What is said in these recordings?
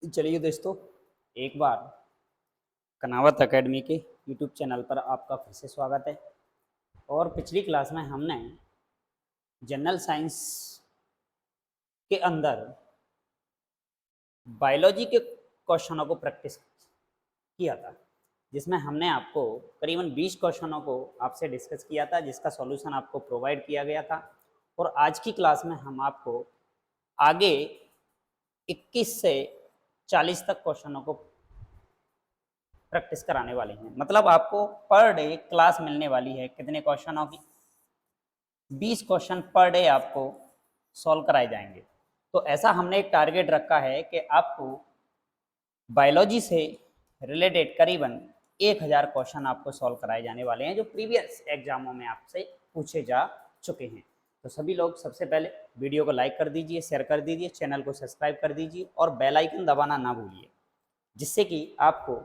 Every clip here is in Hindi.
चलिए दोस्तों, एक बार कनावत एकेडमी के यूट्यूब चैनल पर आपका फिर से स्वागत है। और पिछली क्लास में हमने जनरल साइंस के अंदर बायोलॉजी के क्वेश्चनों को प्रैक्टिस किया था, जिसमें हमने आपको करीबन 20 क्वेश्चनों को आपसे डिस्कस किया था, जिसका सॉल्यूशन आपको प्रोवाइड किया गया था। और आज की क्लास में हम आपको आगे 21 से 40 तक क्वेश्चनों को प्रैक्टिस कराने वाले हैं। मतलब आपको पर डे क्लास मिलने वाली है कितने क्वेश्चनों की? 20 क्वेश्चन पर डे आपको सॉल्व कराए जाएंगे। तो ऐसा हमने एक टारगेट रखा है कि आपको बायोलॉजी से रिलेटेड करीबन 1000 क्वेश्चन आपको सॉल्व कराए जाने वाले हैं, जो प्रीवियस एग्जामों में आपसे पूछे जा चुके हैं। तो सभी लोग सबसे पहले वीडियो को लाइक कर दीजिए, शेयर कर दीजिए, चैनल को सब्सक्राइब कर दीजिए और बेल आइकन दबाना ना भूलिए, जिससे कि आपको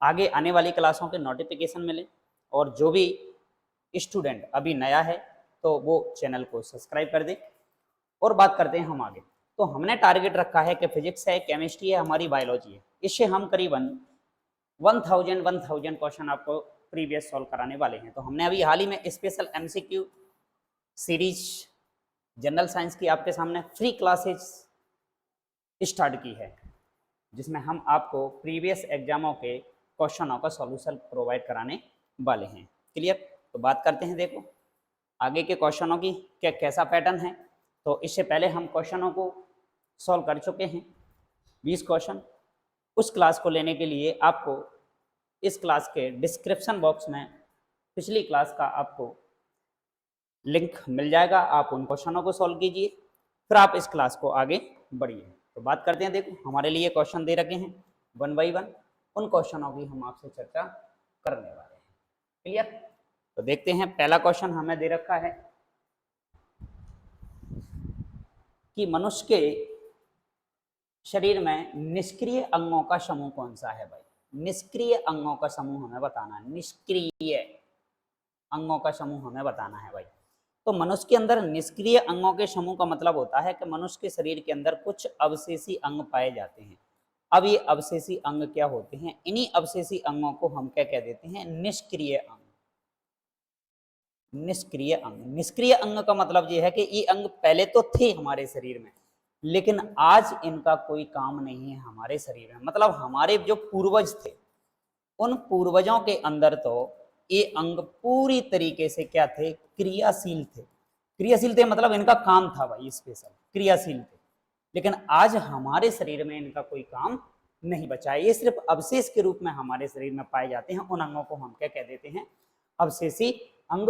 आगे आने वाली क्लासों के नोटिफिकेशन मिले। और जो भी स्टूडेंट अभी नया है तो वो चैनल को सब्सक्राइब कर दे। और बात करते हैं हम आगे। तो हमने टारगेट रखा है कि फिजिक्स है, केमिस्ट्री है, हमारी बायोलॉजी है, इससे हम करीबन 1000 क्वेश्चन आपको प्रीवियस सॉल्व कराने वाले हैं। तो हमने अभी हाल ही में special MCQ series general science की आपके सामने फ्री क्लासेस स्टार्ट की है, जिसमें हम आपको प्रीवियस एग्जामों के क्वेश्चनों का सॉल्यूशन प्रोवाइड कराने वाले हैं। क्लियर? तो बात करते हैं, देखो आगे के क्वेश्चनों की क्या कैसा पैटर्न है। तो इससे पहले हम क्वेश्चनों को सॉल्व कर चुके हैं 20 क्वेश्चन। उस क्लास को लेने के लिए आपको इस क्लास के डिस्क्रिप्शन बॉक्स में पिछली क्लास का आपको लिंक मिल जाएगा। आप उन क्वेश्चनों को सॉल्व कीजिए, फिर आप इस क्लास को आगे बढ़िए। तो बात करते हैं, देखो हमारे लिए क्वेश्चन दे रखे हैं 1 बाई 1, उन क्वेश्चनों की हम आपसे चर्चा करने वाले हैं। क्लियर? तो देखते हैं, पहला क्वेश्चन हमें दे रखा है कि मनुष्य के शरीर में निष्क्रिय अंगों का समूह कौन सा है। भाई, निष्क्रिय अंगों का समूह हमें बताना है। निष्क्रिय अंगों का समूह हमें बताना है भाई। तो मनुष्य के अंदर निष्क्रिय अंगों के समूह का मतलब होता है कि मनुष्य के शरीर के अंदर कुछ अवशेषी अंग पाए जाते हैं। अब ये अवशेषी अंग क्या होते हैं? इन्हीं अवशेषी अंगों को हम क्या कह देते हैं? निष्क्रिय अंग। निष्क्रिय अंग, निष्क्रिय अंग का मतलब ये है कि ये अंग पहले तो थे हमारे शरीर में, लेकिन आज इनका कोई काम नहीं है हमारे शरीर में। मतलब हमारे जो पूर्वज थे, उन पूर्वजों के अंदर तो ये अंग पूरी तरीके से क्या थे? क्रियाशील थे। क्रियाशील थे मतलब इनका काम था भाई, स्पेशल क्रियाशील थे। लेकिन आज हमारे शरीर में इनका कोई काम नहीं बचा है। ये सिर्फ अवशेष के रूप में हमारे शरीर में पाए जाते हैं। उन अंगों को हम क्या कह देते हैं? अवशेषी अंग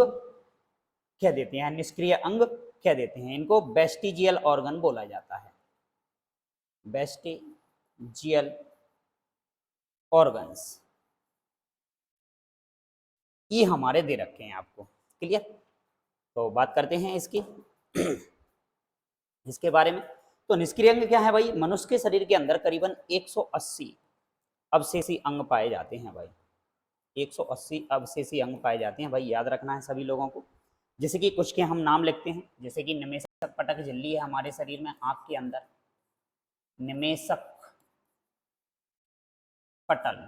कह देते हैं, निष्क्रिय अंग कह देते हैं। इनको वेस्टिजियल ऑर्गन बोला जाता है। वेस्टिजियल ऑर्गन्स ये हमारे दे रखे हैं आपको। क्लियर? तो बात करते हैं इसकी इसके बारे में। तो निष्क्रिय अंग क्या है भाई? मनुष्य के शरीर के अंदर करीबन 180 अवशेषी अंग पाए जाते हैं भाई। 180 अवशेषी अंग पाए जाते हैं भाई, याद रखना है सभी लोगों को। जैसे कि कुछ के हम नाम लिखते हैं, जैसे कि निमेषक पटक झिल्ली है हमारे शरीर में, आंख के अंदर निमेषक पटल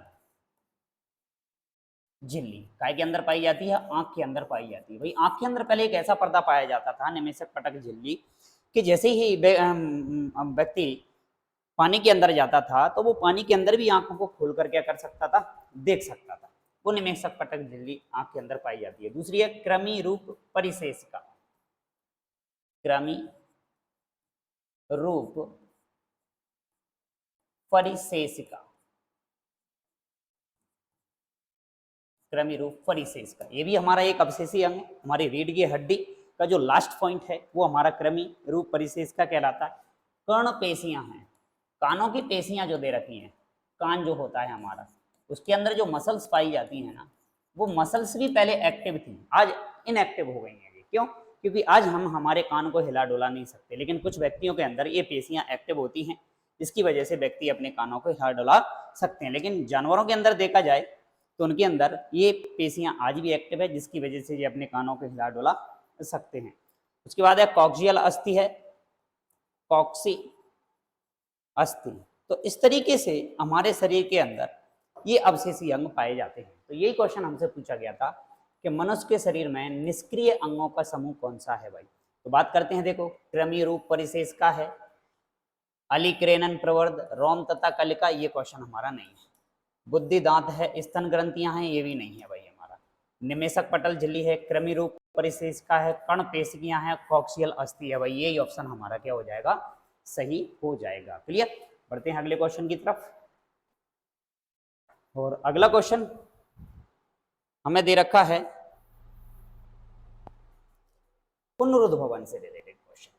झिल्ली काय के अंदर पाई जाती है? आंख के अंदर पाई जाती है भाई। आंख के अंदर पहले एक ऐसा पर्दा पाया जाता था, निमेषक पटक झिल्ली, कि जैसे ही व्यक्ति पानी के अंदर जाता था तो वो पानी के अंदर भी आंखों को खोल कर क्या कर सकता था? देख सकता था। वो निमेषक पटक झिल्ली आंख के अंदर पाई जाती है। दूसरी है कृमि रूप परिशेषिका। कृमि रूप परिशेषिका, कृमि रूप परिशेषिका, ये भी हमारा एक अवशेषी अंग है। हमारी रीढ़ की हड्डी का जो लास्ट पॉइंट है वो हमारा कृमि रूप परिशेषिका कहलाता है। कर्ण पेशियां हैं, कानों की पेशियां जो दे रखी हैं, कान जो होता है हमारा, उसके अंदर जो मसल्स पाई जाती हैं ना, वो मसल्स भी पहले एक्टिव थी, आज इनएक्टिव हो गई हैं। क्यों? क्योंकि आज हम हमारे कान को हिला डुला नहीं सकते, लेकिन कुछ व्यक्तियों के अंदर ये पेशियां एक्टिव होती हैं, जिसकी वजह से व्यक्ति अपने कानों को हिला डुला सकते हैं। लेकिन जानवरों के अंदर देखा जाए तो उनके अंदर ये पेशियां आज भी एक्टिव है, जिसकी वजह से ये अपने कानों को हिला डुला सकते हैं। उसके बाद है कॉक्सियल अस्थि है, कॉक्सी अस्थि, तो इस तरीके से हमारे शरीर के अंदर ये अवशेषी अंग पाए जाते हैं। तो यही क्वेश्चन हमसे पूछा गया था कि मनुष्य के शरीर में निष्क्रिय अंगों का समूह कौन सा है भाई। तो बात करते हैं, देखो कृमि रूप परिशेष का है, अलिक्रेनन प्रवर्ध, रोम तथा कलिका, ये क्वेश्चन हमारा नहीं है। बुद्धि दांत है, स्तन ग्रंथियां हैं, ये भी नहीं है भाई हमारा। निमेशक पटल झिल्ली है, कृमि रूप परिशेष का है, कर्ण पेशियां हैं, कॉक्सियल अस्थि है भाई। यही ऑप्शन हमारा क्या हो जाएगा, सही हो जाएगा। क्लियर। बढ़ते हैं अगले क्वेश्चन की तरफ। और अगला क्वेश्चन हमें दे रखा है पुनरुद्ध भवन से रिलेटेड क्वेश्चन।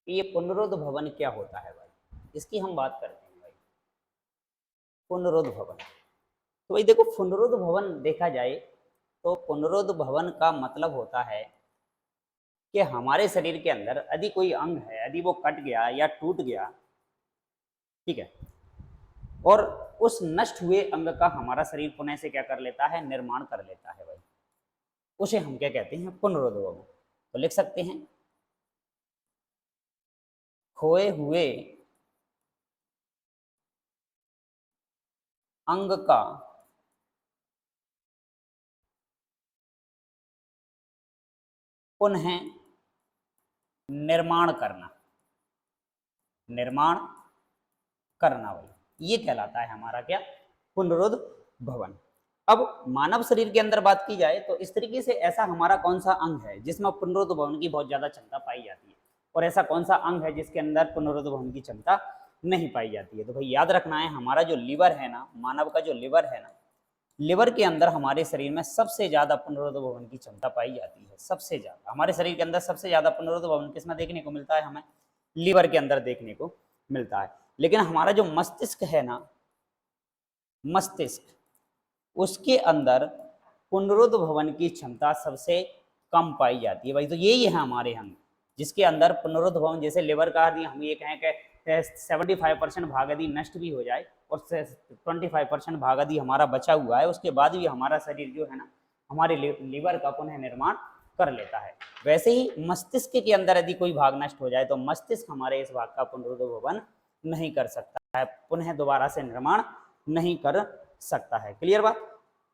ये पुनरुद्ध भवन क्या होता है भाई, इसकी हम बात करते हैं भाई। पुनरुद्ध भवन, तो भाई देखो पुनरुद्ध भवन देखा जाए तो पुनरुद्ध भवन का मतलब होता है कि हमारे शरीर के अंदर यदि कोई अंग है, यदि वो कट गया या टूट गया, ठीक है, और उस नष्ट हुए अंग का हमारा शरीर पुनः से क्या कर लेता है, निर्माण कर लेता है भाई, उसे हम क्या कहते हैं, पुनरुद्ध भवन। तो लिख सकते हैं खोए हुए अंग का पुनः निर्माण करना, निर्माण करना भाई, ये कहलाता है हमारा क्या, पुनरुद्ध भवन। अब मानव शरीर के अंदर बात की जाए तो इस तरीके से ऐसा हमारा कौन सा अंग है जिसमें पुनरुद्ध भवन की बहुत ज्यादा क्षमता पाई जाती है, और ऐसा कौन सा अंग है जिसके अंदर पुनरुद्ध भवन की क्षमता नहीं पाई जाती है। तो भाई याद रखना है, हमारा जो लिवर है ना, मानव का जो लिवर है ना, लिवर के अंदर हमारे शरीर में सबसे ज्यादा पुनरुद्ध भवन की क्षमता पाई जाती है। सबसे ज्यादा हमारे शरीर के अंदर सबसे ज्यादा पुनरुद्ध भवन किसमें देखने को मिलता है, हमें लीवर के अंदर देखने को मिलता है। लेकिन हमारा जो मस्तिष्क है ना, मस्तिष्क, उसके अंदर पुनरुद्ध भवन की क्षमता सबसे कम पाई जाती है भाई। तो यही है हमारे अंग जिसके अंदर पुनरुद्ध भवन, जैसे लिवर का यदि हम ये कहें कि 75% भाग यदि नष्ट भी हो जाए और 25% भाग यदि हमारा बचा हुआ है, उसके बाद भी हमारा शरीर जो है ना, हमारे लिवर का पुनः निर्माण कर लेता है। वैसे ही मस्तिष्क के अंदर यदि कोई भाग नष्ट हो जाए तो मस्तिष्क हमारे इस भाग का पुनरुद्ध भवन नहीं कर सकता है, पुनः दोबारा से निर्माण नहीं कर सकता है। क्लियर बात।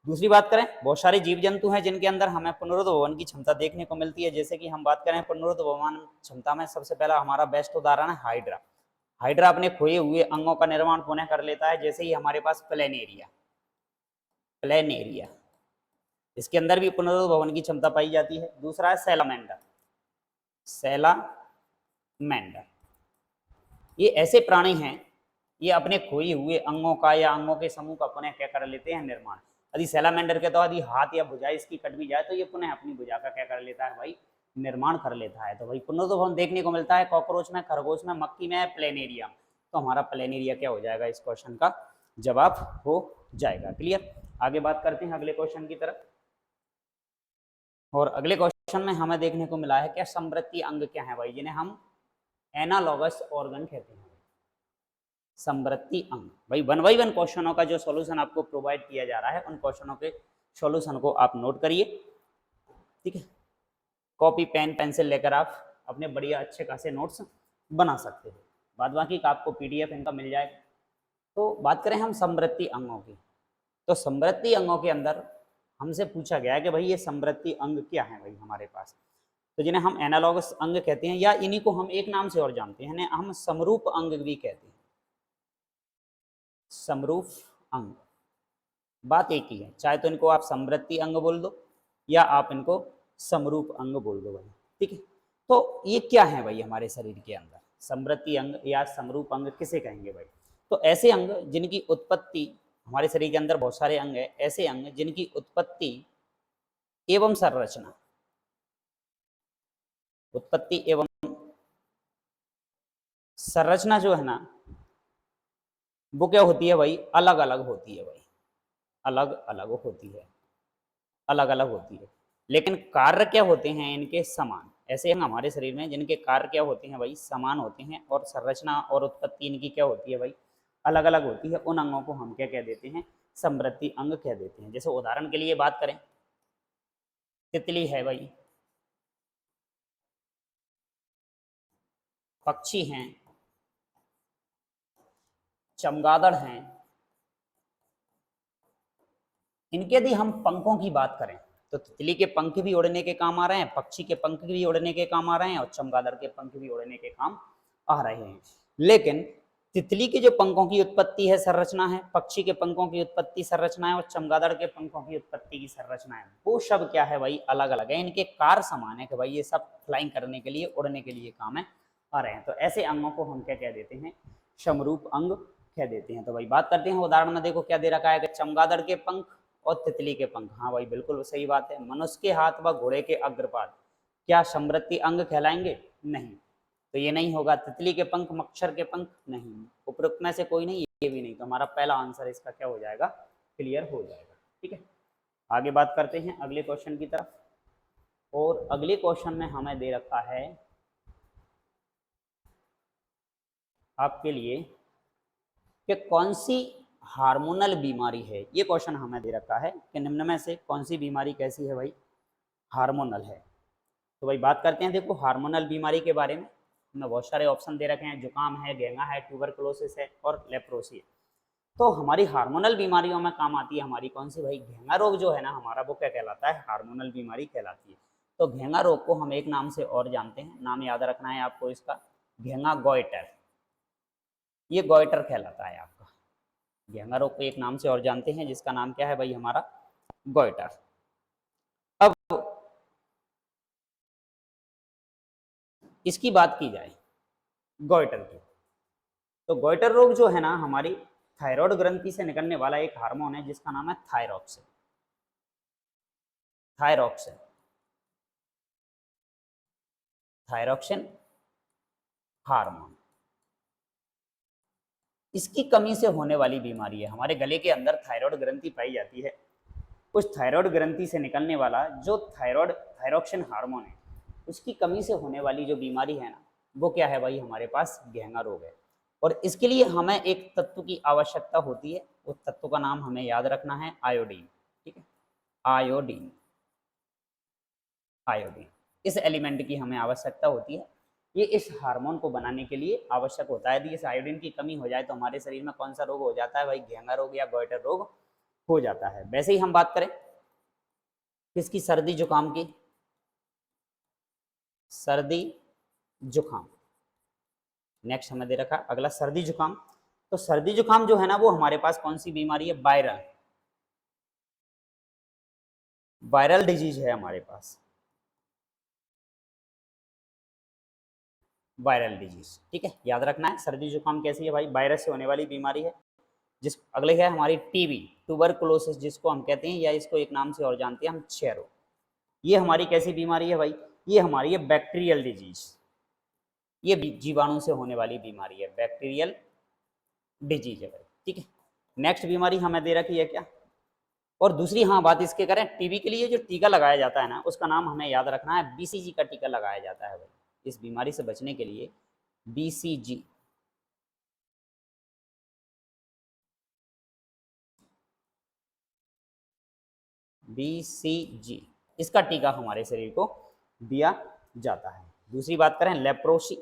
दूसरी बात करें, बहुत सारे जीव जंतु हैं जिनके अंदर हमें पुनरुद्ध भवन की क्षमता देखने को मिलती है। जैसे कि हम बात करें पुनरुद्ध भवन क्षमता में, सबसे पहला हमारा बेस्ट उदाहरण है हाइड्रा। हाइड्रा अपने खोए हुए अंगों का निर्माण पुनः कर लेता है। जैसे ही हमारे पास प्लेनेरिया, प्लेनेरिया, इसके अंदर भी पुनरुद्ध भवन की क्षमता पाई जाती है। दूसरा है सैलामेंडर, सैलामेंडर, ये ऐसे प्राणी हैं, ये अपने खोए हुए अंगों का या अंगों के समूह का पुनः क्या कर लेते हैं, निर्माण। यदि सैलामेंडर के तो यदि हाथ या भुजा इसकी कट भी जाए तो ये पुनः अपनी भुजा का क्या कर लेता है भाई, निर्माण कर लेता है। तो भाई पुनरुद्ध भवन देखने को मिलता है कॉकरोच में, खरगोश में, मक्खी में, प्लेनेरिया में। तो हमारा प्लेनेरिया क्या हो जाएगा, इस क्वेश्चन का जवाब हो जाएगा। क्लियर। आगे बात करते हैं अगले क्वेश्चन की तरफ। और अगले क्वेश्चन में हमें देखने को मिला है क्या, समवृत्तीय अंग क्या है भाई, जिन्हें हम एनालॉगस ऑर्गन कहते हैं। समवृत्तीय अंग भाई 1 बाई 1 क्वेश्चनों का जो सॉल्यूशन आपको प्रोवाइड किया जा रहा है, उन क्वेश्चनों के सॉल्यूशन को आप नोट करिए, ठीक है। कॉपी पेन पेंसिल लेकर आप अपने बढ़िया अच्छे खासे नोट्स बना सकते हो। बाद बाकी का आपको पीडीएफ इनका मिल जाएगा। तो बात करें हम समवृत्तीय अंगों की, तो समवृत्तीय अंगों के अंदर हमसे पूछा गया है कि भाई ये समवृत्तीय अंग क्या है भाई हमारे पास। तो जिन्हें हम एनालॉगस अंग कहते हैं, या इन्हीं को हम एक नाम से और जानते हैं, इन्हें हम समरूप अंग भी कहते हैं। समरूप अंग, बात एक ही है, चाहे तो इनको आप समवृत्तीय अंग बोल दो या आप इनको समरूप अंग बोल दो भाई, ठीक है। तो ये क्या है भाई हमारे शरीर के अंदर, समवृत्तीय अंग या समरूप अंग किसे कहेंगे भाई। तो ऐसे अंग जिनकी उत्पत्ति, हमारे शरीर के अंदर बहुत सारे अंग है, ऐसे अंग जिनकी उत्पत्ति एवं संरचना, उत्पत्ति एवं संरचना जो है ना, वो क्या होती है भाई, अलग अलग होती है भाई, अलग अलग होती है, अलग अलग होती है, लेकिन कार्य क्या होते हैं इनके समान। ऐसे अंग हमारे शरीर में जिनके कार्य क्या होते हैं भाई, समान होते हैं, और संरचना और उत्पत्ति इनकी क्या होती है भाई, अलग अलग होती है। उन अंगों को हम क्या कह देते हैं, समवृत्तीय अंग कह देते हैं। जैसे उदाहरण के लिए बात करें, तितली है भाई, पक्षी हैं, चमगादड़ हैं, इनके यदि हम पंखों की बात करें तो तितली के पंख भी उड़ने के काम आ रहे हैं, पक्षी के पंख भी उड़ने के काम आ रहे हैं और चमगादड़ के पंख भी उड़ने के काम आ रहे हैं। लेकिन तितली के जो पंखों की उत्पत्ति है, संरचना है, पक्षी के पंखों की उत्पत्ति संरचना है और चमगादड़ के पंखों की उत्पत्ति की संरचना है, वो सब क्या है भाई, अलग अलग है। इनके कार्य समान है कि भाई ये सब फ्लाइंग करने के लिए, उड़ने के लिए काम है आ रहे हैं। तो ऐसे अंगों को हम क्या कह देते हैं, समरूप अंग कह देते हैं। तो भाई बात करते हैं उदाहरण में, देखो क्या दे रखा है कि चमगादड़ के पंख और तितली के पंख। हाँ भाई बिल्कुल सही बात है। मनुष्य के हाथ व घोड़े के अग्रपाद क्या समृद्धि अंग कहलाएंगे? नहीं, तो ये नहीं होगा। तितली के पंख, मच्छर के पंख नहीं, उपरोक्त में से कोई नहीं, ये भी नहीं। तो हमारा पहला आंसर इसका क्या हो जाएगा, क्लियर हो जाएगा। ठीक है, आगे बात करते हैं अगले क्वेश्चन की तरफ। और अगले क्वेश्चन में हमें दे रखा है आपके लिए कि कौन सी हार्मोनल बीमारी है। ये क्वेश्चन हमें दे रखा है कि निम्न में से कौन सी बीमारी कैसी है भाई, हार्मोनल है। तो भाई बात करते हैं, देखो हार्मोनल बीमारी के बारे में हमें बहुत सारे ऑप्शन दे रखे हैं, जुकाम है, घेंगा है, ट्यूबरकुलोसिस है और लेप्रोसी है। तो हमारी हार्मोनल बीमारियों में काम आती है हमारी कौन सी भाई, घेंगा रोग जो है ना हमारा, वो क्या कहलाता है, हार्मोनल बीमारी कहलाती है। तो घेंगा रोग को हम एक नाम से और जानते हैं, नाम याद रखना है आपको इसका, घेंगा गॉइटर। ये गॉइटर कहलाता है आपका। घेंगा रोग को एक नाम से और जानते हैं जिसका नाम क्या है भाई, हमारा गॉइटर। अब इसकी बात की जाए गॉइटर की, तो गॉइटर रोग जो है ना हमारी थायराइड ग्रंथि से निकलने वाला एक हार्मोन है जिसका नाम है थायरॉक्सिन। थायरॉक्सिन, थायरॉक्सिन हार्मोन, इसकी कमी से होने वाली बीमारी है। हमारे गले के अंदर थायराइड ग्रंथि पाई जाती है, उस थायराइड ग्रंथि से निकलने वाला जो थायरॉक्सिन हार्मोन है, उसकी कमी से होने वाली जो बीमारी है ना, वो क्या है भाई, हमारे पास घेंगा रोग है। और इसके लिए हमें एक तत्व की आवश्यकता होती है, उस तत्व का नाम हमें याद रखना है, आयोडीन। ठीक है, आयोडीन, आयोडीन, इस एलिमेंट की हमें आवश्यकता होती है। ये इस हार्मोन को बनाने के लिए आवश्यक होता है। यदि इस आयोडीन की कमी हो जाए तो हमारे शरीर में कौन सा रोग हो जाता है भाई, घेंगा रोग या गॉइटर रोग हो जाता है। वैसे ही हम बात करें किसकी, सर्दी जुकाम की, सर्दी जुकाम। नेक्स्ट हमें दे रखा अगला सर्दी जुकाम। तो सर्दी जुकाम जो है ना वो हमारे पास कौन सी बीमारी है, वायरल, वायरल डिजीज है हमारे पास, वायरल डिजीज। ठीक है, याद रखना है सर्दी जुकाम कैसी है भाई, वायरस से होने वाली बीमारी है। जिस अगले है हमारी टीबी, ट्यूबरकुलोसिस जिसको हम कहते हैं, या इसको एक नाम से और जानते हैं हम, क्षय रोग। ये हमारी कैसी बीमारी है भाई, ये हमारी है बैक्टीरियल डिजीज, ये जीवाणु से होने वाली बीमारी है, बैक्टीरियल डिजीज है भाई। ठीक है, नेक्स्ट बीमारी हमें दे रखी है क्या, और दूसरी हाँ बात इसके करें, टीबी के लिए जो टीका लगाया जाता है ना उसका नाम हमें याद रखना है, बीसीजी का टीका लगाया जाता है भाई, इस बीमारी से बचने के लिए बीसीजी, बीसीजी, इसका टीका हमारे शरीर को दिया जाता है। दूसरी बात करें लेप्रोसी,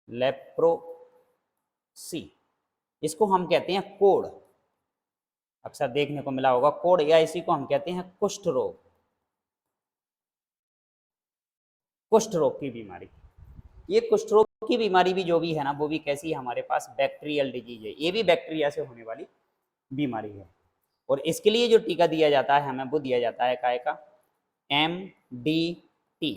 लेप्रोसी, इसको हम कहते हैं कोढ़, अक्सर देखने को मिला होगा कोढ़, या इसी को हम कहते हैं कुष्ठ रोग, कुष्ठ रोग की बीमारी। ये कुष्ठ रोग की बीमारी भी जो भी है ना वो भी कैसी है, हमारे पास बैक्टीरियल डिजीज है, ये भी बैक्टीरिया से होने वाली बीमारी है। और इसके लिए जो टीका दिया जाता है हमें, वो दिया जाता है काय का, MDT,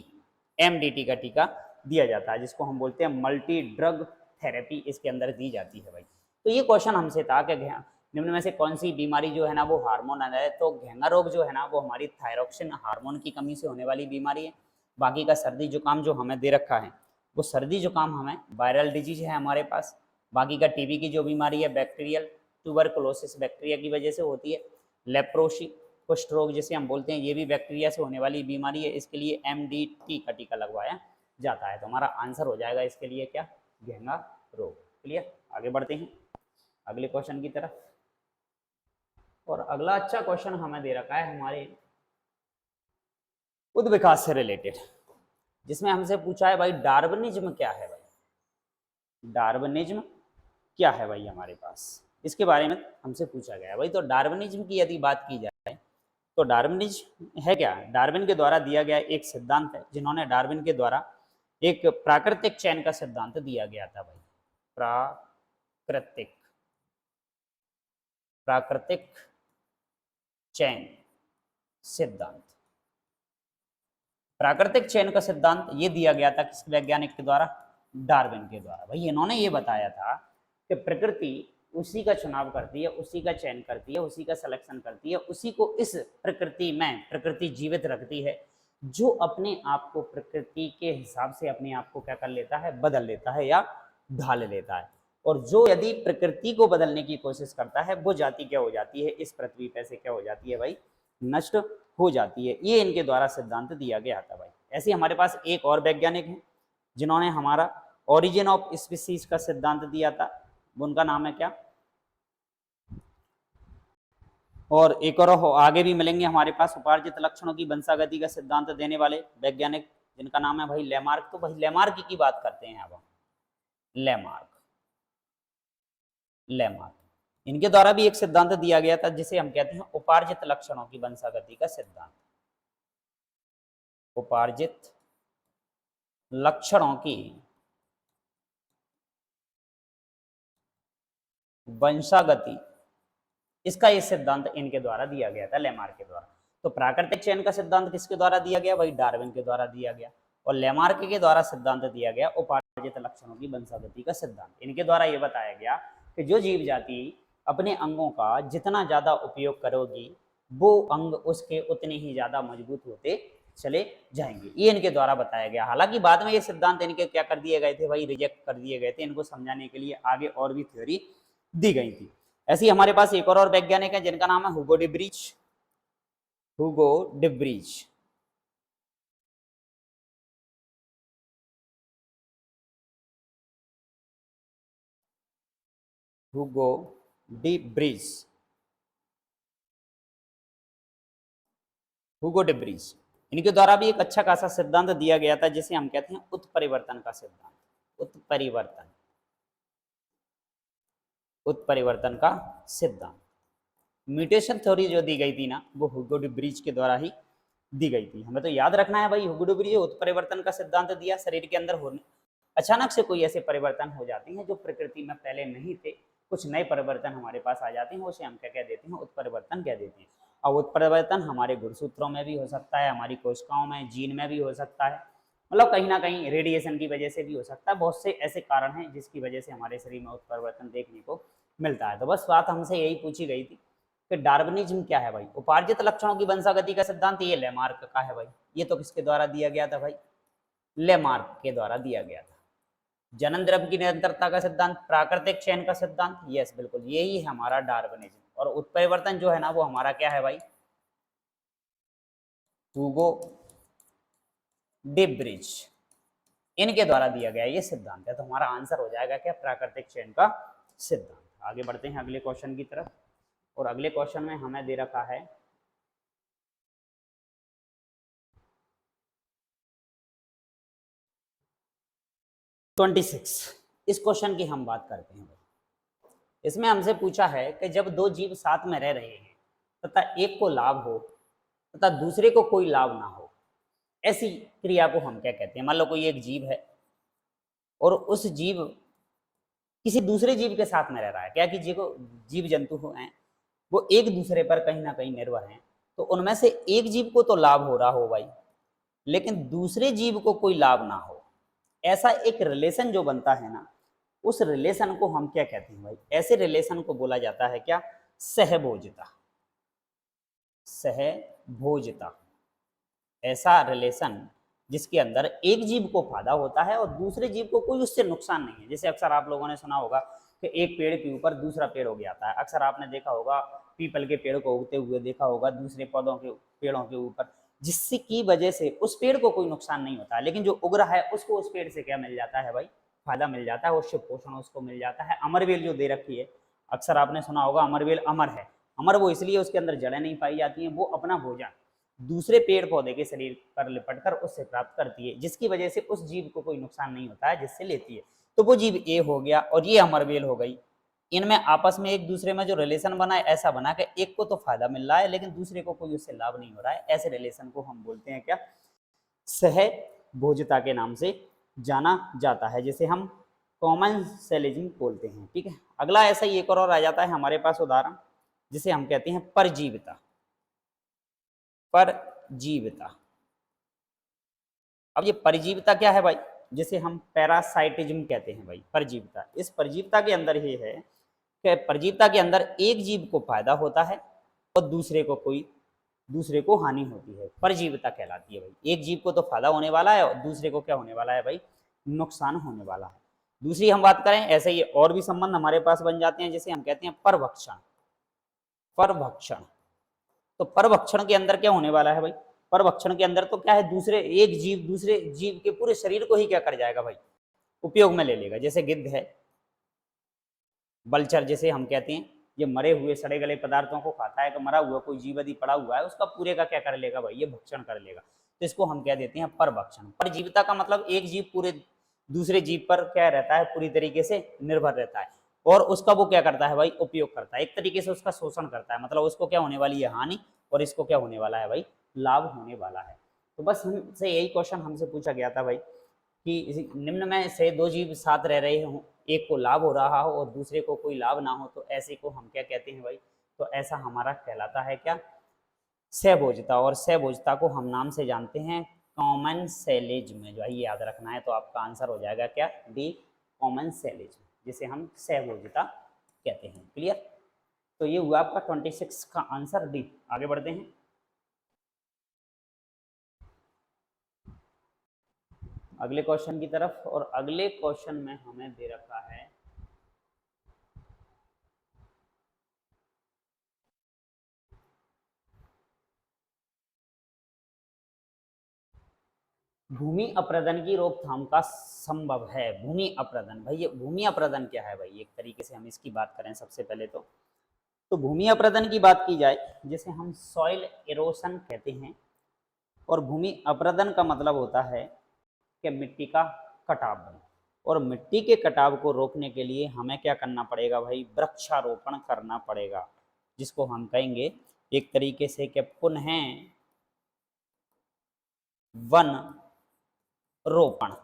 MDT का टीका दिया जाता है, जिसको हम बोलते हैं मल्टी ड्रग थेरेपी, इसके अंदर दी जाती है भाई। तो ये क्वेश्चन हमसे था कि निम्न में से कौन सी बीमारी जो है ना वो हार्मोनल है, तो घेंगा रोग जो है ना वो हमारी थायरॉक्सिन हार्मोन की कमी से होने वाली बीमारी है। बाकी का सर्दी जुकाम जो हमें दे रखा है वो सर्दी जुकाम हमें वायरल डिजीज है हमारे पास। बाकी का टीबी की जो बीमारी है बैक्टीरियल, ट्यूबरकुलोसिस बैक्टीरिया की वजह से होती है। लेप्रोसी, कुष्ठ रोग जिसे हम बोलते हैं, ये भी बैक्टीरिया से होने वाली बीमारी है, इसके लिए MDT का टीका लगवाया जाता है। तो हमारा आंसर हो जाएगा इसके लिए क्या, घेंगा रोग। क्लियर, आगे बढ़ते हैं अगले क्वेश्चन की तरफ। और अगला अच्छा क्वेश्चन हमें दे रखा है हमारे उद्विकास से रिलेटेड, जिसमें हमसे पूछा है भाई डार्विनिज्म क्या है भाई, डार्विनिज्म क्या है भाई हमारे पास, इसके बारे में हमसे पूछा गया है भाई। तो डार्विनिज्म की यदि बात की जाए तो डार्विनिज्म है क्या, डार्विन के द्वारा दिया गया एक सिद्धांत है, जिन्होंने डार्विन के द्वारा एक प्राकृतिक चयन का सिद्धांत दिया गया था भाई। प्राकृतिक प्राकृतिक चयन सिद्धांत, प्राकृतिक चयन का सिद्धांत ये दिया गया था किस वैज्ञानिक के द्वारा, डार्विन के द्वारा। भाई इन्होंने ये बताया था कि प्रकृति उसी का चुनाव करती है, उसी का चयन करती है, उसी का सिलेक्शन करती है, उसी को इस प्रकृति में प्रकृति जीवित रखती है जो अपने आप को प्रकृति के हिसाब से अपने आप को क्या कर लेता है, बदल लेता है या ढाल लेता है। और जो यदि प्रकृति को बदलने की कोशिश करता है वो जाति क्या हो जाती है, इस पृथ्वी पे से क्या हो जाती है भाई, नष्ट हो जाती है। ये इनके द्वारा सिद्धांत दिया गया था भाई। ऐसे हमारे पास एक और वैज्ञानिक हैं जिन्होंने हमारा ओरिजिन ऑफ स्पीसीज का सिद्धांत दिया था, उनका नाम है क्या, और एक और आगे भी मिलेंगे हमारे पास उपार्जित लक्षणों की वंशागति का सिद्धांत देने वाले वैज्ञानिक, जिनका नाम है भाई लेमार्क। तो भाई लेमार्क की बात करते हैं अब हम, लेमार्क इनके द्वारा भी एक सिद्धांत दिया गया था जिसे हम कहते हैं उपार्जित लक्षणों की वंशागति का सिद्धांत। उपार्जित लक्षणों की वंशागति, इसका ये सिद्धांत इनके द्वारा दिया गया था, लेमार्क के द्वारा। तो प्राकृतिक चयन का सिद्धांत किसके द्वारा दिया गया भाई, डार्विन के द्वारा दिया गया। और लेमार्क के द्वारा सिद्धांत दिया गया उपार्जित लक्षणों की वंशागति का सिद्धांत। इनके द्वारा ये बताया गया कि जो जीव जाति अपने अंगों का जितना ज्यादा उपयोग करोगी वो अंग उसके उतने ही ज्यादा मजबूत होते चले जाएंगे, ये इनके द्वारा बताया गया। हालांकि बाद में ये सिद्धांत इनके क्या कर दिए गए थे भाई, रिजेक्ट कर दिए गए थे। इनको समझाने के लिए आगे और भी थ्योरी दी गई थी। ऐसे ही हमारे पास एक और वैज्ञानिक है जिनका नाम है हुगो डिब्रीज। हुगो डिब्रीज हुगो डिब्रीज हुगो डिब्रीज इनके द्वारा भी एक अच्छा खासा सिद्धांत दिया गया था जिसे हम कहते हैं उत्परिवर्तन का सिद्धांत। उत्परिवर्तन का सिद्धांत, म्यूटेशन थ्योरी जो दी गई थी ना वो हुगो डिब्रीज के द्वारा ही दी गई थी। हमें तो याद रखना है भाई, हुगो डिब्रीज उत्परिवर्तन का सिद्धांत दिया। शरीर के अंदर होने अचानक से कोई ऐसे परिवर्तन हो जाते हैं जो प्रकृति में पहले नहीं थे, कुछ नए परिवर्तन हमारे पास आ जाते हैं, उसे हम क्या कह देते हैं, उत्परिवर्तन कह देते हैं। और उत्परिवर्तन हमारे गुणसूत्रों में भी हो सकता है, हमारी कोशिकाओं में, जीन में भी हो सकता है, मतलब कहीं ना कहीं रेडिएशन की वजह से भी हो सकता है। बहुत से ऐसे कारण हैं जिसकी वजह से हमारे शरीर में उत्परिवर्तन देखने को मिलता है। तो बस बात हमसे यही पूछी गई थी कि डार्विनिज्म क्या है भाई, उपार्जित लक्षणों की वंशागति का सिद्धांत ये लेमार्क का है भाई। ये तो किसके द्वारा दिया गया था भाई, लेमार्क के द्वारा दिया गया था। जनन द्रव्य की निरंतरता का सिद्धांत, प्राकृतिक चयन का सिद्धांत, यस बिल्कुल यही है हमारा डार्विनिज्म। और उत्परिवर्तन जो है ना वो हमारा क्या है भाई, हुगो डिब्रीज इनके द्वारा दिया गया ये सिद्धांत है। तो हमारा आंसर हो जाएगा क्या, प्राकृतिक चयन का सिद्धांत। आगे बढ़ते हैं अगले क्वेश्चन की तरफ। और अगले क्वेश्चन में हमें दे रखा है इस क्वेश्चन की हम बात करते हैं। इसमें हमसे पूछा है कि जब दो जीव साथ में रह रहे हैं तथा एक को लाभ हो तथा दूसरे को कोई लाभ ना हो, ऐसी क्रिया को हम क्या कहते हैं। मान लो कोई एक जीव है और उस जीव किसी दूसरे जीव के साथ में रह रहा है, क्या कि जीव जंतु हैं वो एक दूसरे पर कहीं ना कहीं निर्भर हैं, तो उनमें से एक जीव को तो लाभ हो रहा हो भाई, लेकिन दूसरे जीव को कोई लाभ ना हो, ऐसा एक रिलेशन जो बनता है ना, उस रिलेशन को हम क्या कहते हैं भाई, ऐसे रिलेशन को बोला जाता है क्या, सहभोजिता। सहभोजिता ऐसा रिलेशन जिसके अंदर एक जीव को फायदा होता है और दूसरे जीव को कोई उससे नुकसान नहीं है। जैसे अक्सर आप लोगों ने सुना होगा कि एक पेड़ के ऊपर दूसरा पेड़ हो गया था। अक्सर आपने देखा होगा पीपल के पेड़ को उगते हुए देखा होगा दूसरे पौधों के पेड़ों के ऊपर, जिससे की वजह से उस पेड़ को कोई नुकसान नहीं होता है, लेकिन जो उग रहा है उसको उस पेड़ से क्या मिल जाता है भाई, फायदा मिल जाता है, उससे पोषण उसको मिल जाता है। अमरवेल जो दे रखी है, अक्सर आपने सुना होगा अमरवेल अमर है। अमर वो इसलिए उसके अंदर जड़ें नहीं पाई जाती हैं, वो अपना भोजन दूसरे पेड़ पौधे के शरीर पर लिपटकर उससे प्राप्त करती है, जिसकी वजह से उस जीव को कोई नुकसान नहीं होता है, जिससे लेती है। तो वो जीव ए हो गया और ये अमरवेल हो गई। इनमें आपस में एक दूसरे में जो रिलेशन बना है ऐसा बना कि एक को तो फायदा मिल रहा है लेकिन दूसरे को कोई उससे लाभ नहीं हो रहा है, ऐसे रिलेशन को हम बोलते हैं क्या, सहभोज्यता के नाम से जाना जाता है, जिसे हम कॉमन्सेलिज्म बोलते हैं। ठीक है, अगला ऐसा ही एक और आ जाता है हमारे पास उदाहरण, जिसे हम कहते हैं परजीविता। परजीविता, अब ये परजीविता क्या है भाई, जिसे हम पैरासाइटिज्म कहते हैं भाई। परजीविता, इस परजीविता के अंदर ये है कि परजीविता के अंदर एक जीव को फायदा होता है और दूसरे को हानि होती है, परजीविता कहलाती है भाई। एक जीव को तो फायदा होने वाला है और दूसरे को क्या होने वाला है भाई, नुकसान होने वाला है। दूसरी हम बात करें, ऐसे ही और भी संबंध हमारे पास बन जाते हैं, जिसे हम कहते हैं परभक्षण। परभक्षण, तो परभक्षण के अंदर क्या होने वाला है भाई, परभक्षण के अंदर तो क्या है, एक जीव दूसरे जीव के पूरे शरीर को ही क्या कर जाएगा भाई, उपयोग में ले लेगा। जैसे गिद्ध है, बलचर जिसे हम कहते हैं, ये मरे हुए सड़े गले पदार्थों को खाता है, कि मरा हुआ कोई जीव यदि पड़ा हुआ है उसका पूरे का क्या कर लेगा भाई, ये भक्षण कर लेगा। तो इसको हम क्या देते हैं, परभक्षण। परजीविता का मतलब एक जीव पूरे दूसरे जीव पर क्या रहता है, पूरी तरीके से निर्भर रहता है और उसका वो क्या करता है भाई, उपयोग करता है, एक तरीके से उसका शोषण करता है। मतलब उसको क्या होने वाली है, हानि, और इसको क्या होने वाला है भाई, लाभ होने वाला है। तो बस हमसे यही क्वेश्चन हमसे पूछा गया था भाई कि निम्न में से दो जीव साथ रह रहे हों, एक को लाभ हो रहा हो और दूसरे को कोई लाभ ना हो, तो ऐसे को हम क्या कहते हैं भाई, तो ऐसा हमारा कहलाता है क्या, सहभोज्यता। और सहभोज्यता को हम नाम से जानते हैं कॉमन्सेलिज्म। जो है ये याद रखना है, तो आपका आंसर हो जाएगा क्या, डी, कॉमन्सेलिज्म, जिसे हम सहभोज्यता कहते हैं। क्लियर, तो ये हुआ आपका 26 का आंसर डी। आगे बढ़ते हैं, अगले क्वेश्चन की तरफ। और अगले क्वेश्चन में हमें दे रखा है भूमि अप्रदन की रोकथाम का संभव है। भूमि अप्रदन, भाई ये भूमि अप्रदन क्या है भाई, एक तरीके से हम इसकी बात करें सबसे पहले तो भूमि अप्रदन की बात की जाए, जिसे हम सॉइल इरोशन कहते हैं। और भूमि अप्रदन का मतलब होता है कि मिट्टी का कटाव, और मिट्टी के कटाव को रोकने के लिए हमें क्या करना पड़ेगा भाई, वृक्षारोपण करना पड़ेगा, जिसको हम कहेंगे एक तरीके से कि पुनः वन रोपण।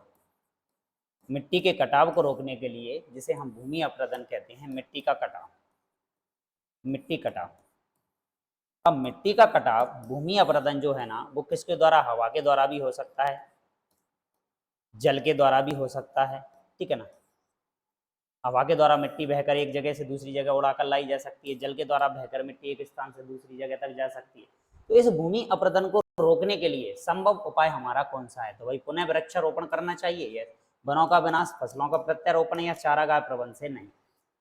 मिट्टी के कटाव को रोकने के लिए, जिसे हम भूमि अप्रदन कहते हैं, मिट्टी का कटाव, मिट्टी कटाव। अब मिट्टी का कटाव, भूमि अप्रदन जो है ना, वो किसके द्वारा, हवा के द्वारा भी हो सकता है, जल के द्वारा भी हो सकता है, ठीक है ना। हवा के द्वारा मिट्टी बहकर एक जगह से दूसरी जगह उड़ाकर लाई जा सकती है, जल के द्वारा बहकर मिट्टी एक स्थान से दूसरी जगह तक जा सकती है। तो इस भूमि अप्रदन को रोकने के लिए संभव उपाय हमारा कौन सा है, तो भाई पुनः वृक्षारोपण करना चाहिए, या वनों का विनाश, फसलों का प्रत्यारोपण, या चारागाह प्रबंध से नहीं।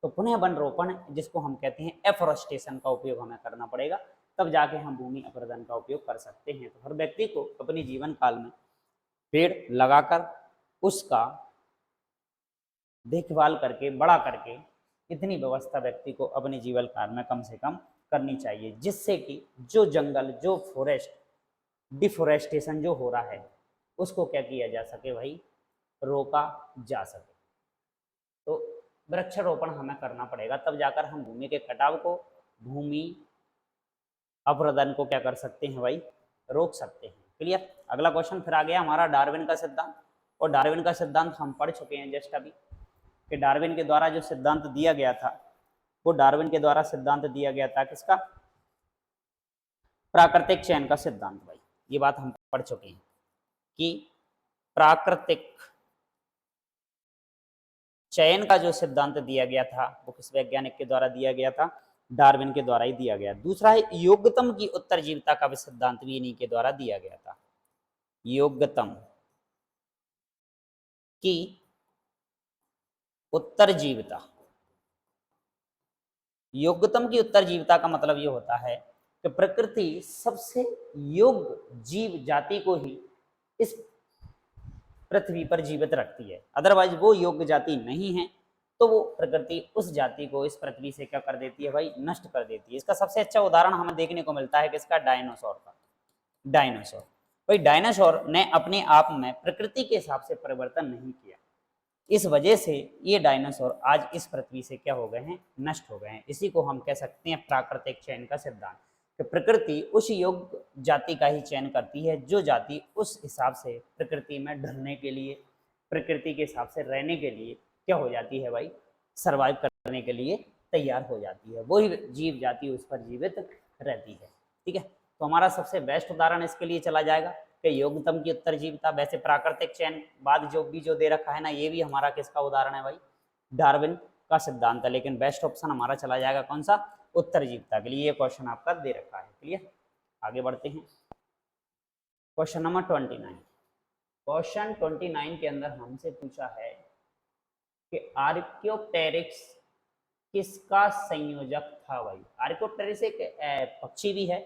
तो पुनः वन रोपण, जिसको हम कहते हैं एफोरेस्टेशन का उपयोग हमें करना पड़ेगा, तब जाके हम भूमि अप्रदन का उपयोग कर सकते हैं। तो हर व्यक्ति को अपने जीवन काल में पेड़ लगाकर उसका देखभाल करके बड़ा करके इतनी व्यवस्था व्यक्ति को अपने जीवन काल में कम से कम करनी चाहिए, जिससे कि जो जंगल, जो फॉरेस्ट डिफोरेस्टेशन जो हो रहा है, उसको क्या किया जा सके भाई, रोका जा सके। तो वृक्षारोपण हमें करना पड़ेगा, तब जाकर हम भूमि के कटाव को, भूमि अप्रदन को क्या कर सकते हैं भाई, रोक सकते हैं। क्लियर, अगला क्वेश्चन फिर आ गया हमारा डार्विन का सिद्धांत। और डार्विन का सिद्धांत हम पढ़ चुके हैं जस्ट अभी, कि डार्विन के द्वारा जो सिद्धांत दिया गया था, वो डार्विन के द्वारा सिद्धांत दिया गया था किसका, प्राकृतिक चयन का सिद्धांत। भाई ये बात हम पढ़ चुके हैं कि प्राकृतिक चयन का जो सिद्धांत दिया गया था, वो किस वैज्ञानिक के द्वारा दिया गया था, डार्विन के द्वारा ही दिया गया। दूसरा है योग्यतम की उत्तरजीविता का भी सिद्धांत भी इन्हीं के द्वारा दिया गया था। योग्यतम की उत्तरजीविता, योग्यतम की उत्तरजीविता का मतलब ये होता है कि प्रकृति सबसे योग्य जीव जाति को ही इस पृथ्वी पर जीवित रखती है, अदरवाइज वो योग्य जाति नहीं है तो वो प्रकृति उस जाति को इस पृथ्वी से क्या कर देती है भाई, नष्ट कर देती है। इसका सबसे अच्छा उदाहरण हमें देखने को मिलता है किसका, डायनासोर का। डायनासोर, भाई डायनासोर ने अपने आप में प्रकृति के हिसाब से परिवर्तन नहीं किया, इस वजह से ये डायनासोर आज इस पृथ्वी से क्या हो गए हैं, नष्ट हो गए हैं। इसी को हम कह सकते हैं प्राकृतिक चयन का सिद्धांत, कि प्रकृति उस योग्य जाति का ही चयन करती है जो जाति उस हिसाब से प्रकृति में ढलने के लिए, प्रकृति के हिसाब से रहने के लिए क्या हो जाती है भाई, सर्वाइव करने के लिए तैयार हो जाती है, वही जीव जाति उस पर जीवित रहती है। ठीक है, तो हमारा सबसे बेस्ट उदाहरण इसके लिए चला जाएगा कि योग्यतम की उत्तरजीविता। वैसे प्राकृतिक चयन बाद जो दे रखा है ना, ये भी हमारा किसका उदाहरण है भाई, डार्विन का सिद्धांत है, लेकिन बेस्ट ऑप्शन हमारा चला जाएगा कौन सा, उत्तरजीविता के लिए। ये क्वेश्चन आपका दे रखा है। क्लियर, आगे बढ़ते हैं। Question number 29। क्वेश्चन 29 के अंदर हमसे पूछा है कि आर्क्योप्टेरिक्स किसका संयोजक था भाई। आर्क्योप्टेरिक्स एक पक्षी भी है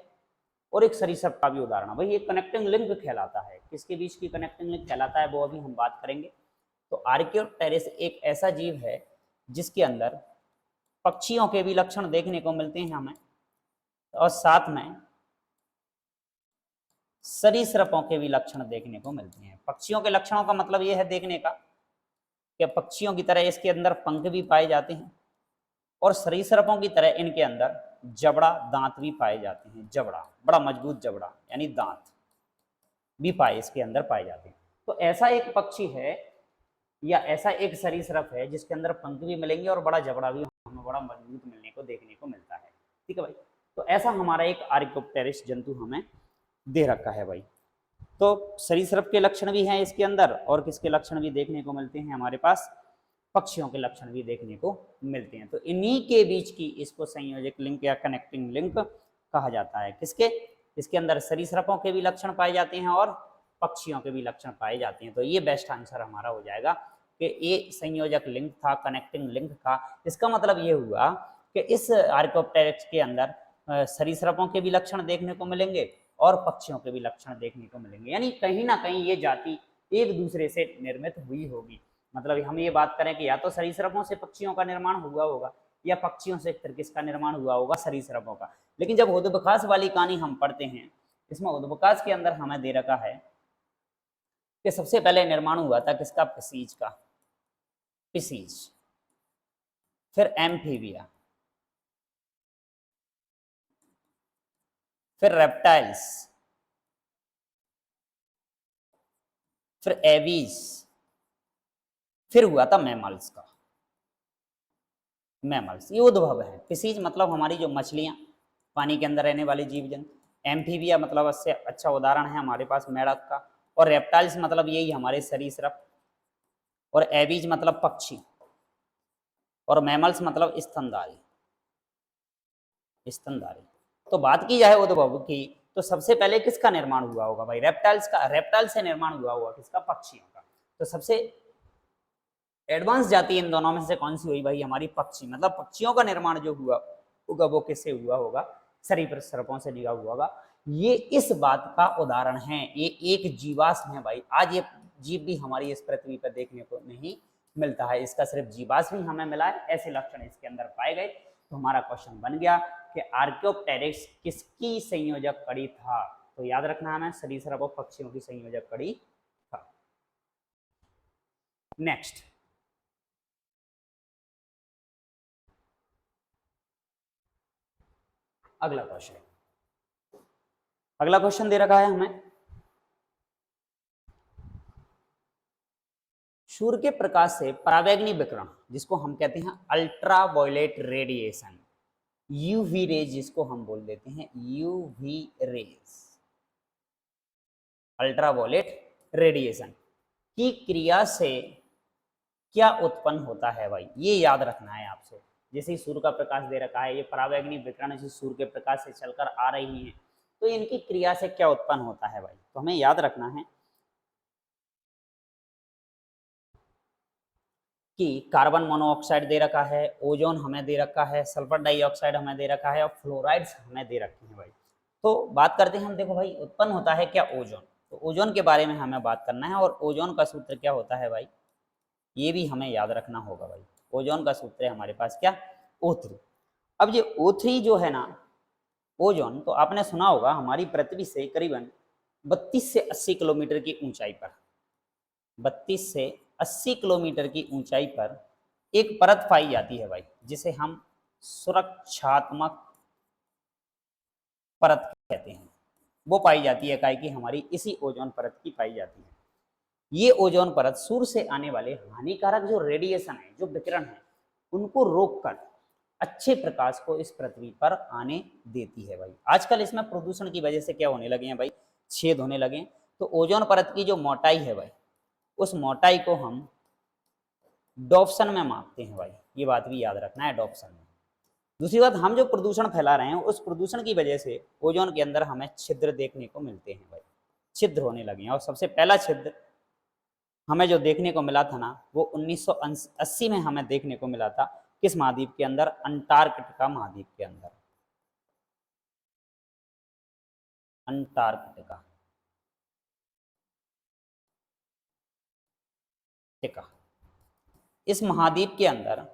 और एक सरीसृप का भी उदाहरण है भाई। ये कनेक्टिंग लिंक कहलाता है, किसके बीच की कनेक्टिंग लिंक कहलाता है वो अभी हम बात करेंगे। तो आर्क्योप्टेरिक्स एक ऐसा जीव है जिसके अंदर पक्षियों के भी लक्षण देखने को मिलते हैं हमें, और साथ में सरीसृपों के भी लक्षण देखने को मिलते हैं। पक्षियों के लक्षणों का मतलब ये है देखने का कि पक्षियों की तरह इसके अंदर पंख भी पाए जाते हैं, और सरीसृपों की तरह इनके अंदर जबड़ा दांत भी पाए जाते हैं। जबड़ा, बड़ा मजबूत जबड़ा यानी दांत भी इसके अंदर पाए जाते हैं। तो ऐसा एक पक्षी है या ऐसा एक सरीसृप है जिसके अंदर पंख भी मिलेंगे और बड़ा जबड़ा भी हमें बड़ा मजबूत मिलने को देखने को मिलता है। ठीक है भाई, तो ऐसा हमारा एक आर्क्योप्टेरिक्स जंतु हमें दे रखा है भाई। तो सरीसृप के लक्षण भी हैं इसके अंदर, और किसके लक्षण भी देखने को मिलते हैं हमारे पास, पक्षियों के लक्षण भी देखने को मिलते हैं। तो इन्हीं के बीच की इसको संयोजक लिंक या कनेक्टिंग लिंक कहा जाता है। किसके, इसके अंदर सरीसृपों के भी लक्षण पाए जाते हैं और पक्षियों के भी लक्षण पाए जाते हैं। तो ये बेस्ट आंसर हमारा हो जाएगा कि ये संयोजक लिंक था, कनेक्टिंग लिंक था। इसका मतलब ये हुआ कि इस आर्क्योप्टेरिक्स के अंदर सरीसृपों के भी लक्षण देखने को मिलेंगे और पक्षियों के भी लक्षण देखने को मिलेंगे, यानी कहीं ना कहीं ये जाति एक दूसरे से निर्मित हुई होगी। मतलब हम ये बात करें कि या तो सरीसृपों से पक्षियों का निर्माण हुआ होगा या पक्षियों से फिर किसका निर्माण हुआ होगा, सरीसृपों का। लेकिन जब उद्भवकाश वाली कहानी हम पढ़ते हैं, इसमें उद्भवकाश के अंदर हमें दे रखा है कि सबसे पहले निर्माण हुआ था किसका, पिसीज का, पिसीज, फिर एम्फीबिया, फिर रेप्टाइल्स, फिर एवीज, फिर हुआ था मैमल्स का। मैमल्स ये उद्भव है। पिसीज मतलब हमारी जो मछलियां, पानी के अंदर रहने वाले जीव जंतु। एम्फीबिया मतलब इससे अच्छा उदाहरण है हमारे पास मेढक का। और रेप्टाइल्स मतलब यही हमारे सरीसृप। और एवीज मतलब पक्षी। और मैमल्स मतलब स्तनधारी, स्तनधारी। तो बात की जाए उद्भव की, तो सबसे पहले किसका निर्माण हुआ होगा भाई, रेप्टाइल्स का। रेप्टाइल से निर्माण हुआ होगा किसका, पक्षियों का। तो सबसे एडवांस जाति इन दोनों में से कौन सी हुई भाई, हमारी पक्षी। मतलब पक्षियों का निर्माण जो हुआ होगा वो किससे हुआ होगा, सरीसृपों से जुड़ा हुआ होगा। ये इस बात का उदाहरण है, ये एक जीवाश्म है भाई। आज ये जीव भी हमारी इस पृथ्वी पर देखने को नहीं मिलता है, इसका सिर्फ जीवाश्म ही हमें मिला है, ऐसे लक्षण इसके अंदर पाए गए। तो हमारा क्वेश्चन बन गया कि आर्क्योप्टेरिक्स किसकी संयोजक कड़ी था। तो याद रखना हमें, सरीसृप और पक्षियों की संयोजक कड़ी था। नेक्स्ट, अगला क्वेश्चन, अगला क्वेश्चन दे रखा है हमें, सूर्य के प्रकाश से परावैंगनी विकिरण जिसको हम कहते हैं अल्ट्रावायलेट रेडिएशन, यूवी रेज जिसको हम बोल देते हैं यूवी रेज, अल्ट्रावायलेट रेडिएशन की क्रिया से क्या उत्पन्न होता है भाई, ये याद रखना है आपसे। जैसे ही सूर्य का प्रकाश दे रखा है, ये परावैंगनी विकिरण जिस सूर्य के प्रकाश से चलकर आ रही है, तो इनकी क्रिया से क्या उत्पन्न होता है भाई। तो हमें याद रखना है कि कार्बन मोनोऑक्साइड दे रखा है, ओजोन हमें दे रखा है, सल्फर डाइऑक्साइड हमें दे रखा है और फ्लोराइड्स हमें दे रखे हैं भाई। तो बात करते हैं हम, देखो भाई उत्पन्न होता है क्या, ओजोन। तो ओजोन के बारे में हमें बात करना है, और ओजोन का सूत्र क्या होता है भाई, ये भी हमें याद रखना होगा भाई। ओजोन का सूत्र है हमारे पास क्या, O3। अब ये O3 जो है ना, ओजोन, तो आपने सुना होगा हमारी पृथ्वी से करीबन 32 से 80 किलोमीटर की ऊंचाई पर, 32 से 80 किलोमीटर की ऊंचाई पर एक परत पाई जाती है भाई, जिसे हम सुरक्षात्मक परत कहते हैं। वो पाई जाती है काहे कि हमारी इसी ओजोन परत की पाई जाती है। ये ओजोन परत सूर्य से आने वाले हानिकारक जो रेडिएशन है, जो विकिरण है, उनको रोककर अच्छे प्रकाश को इस पृथ्वी पर आने देती है भाई। आजकल इसमें प्रदूषण की वजह से क्या होने लगे हैं भाई, छेद होने लगे हैं। तो ओजोन परत की जो मोटाई है भाई, उस मोटाई को हम डॉप्सन में मापते हैं भाई, ये बात भी याद रखना है, डॉप्सन में। दूसरी बात, हम जो प्रदूषण फैला रहे हैं उस प्रदूषण की वजह से ओजोन के अंदर हमें छिद्र देखने को मिलते हैं भाई, छिद्र होने लगे हैं। और सबसे पहला छिद्र हमें जो देखने को मिला था ना, वो 1980 में हमें देखने को मिला था। किस महाद्वीप के अंदर? अंटार्कटिका महाद्वीप के अंदर। अंटार्कटिका टिका इस महाद्वीप के अंदर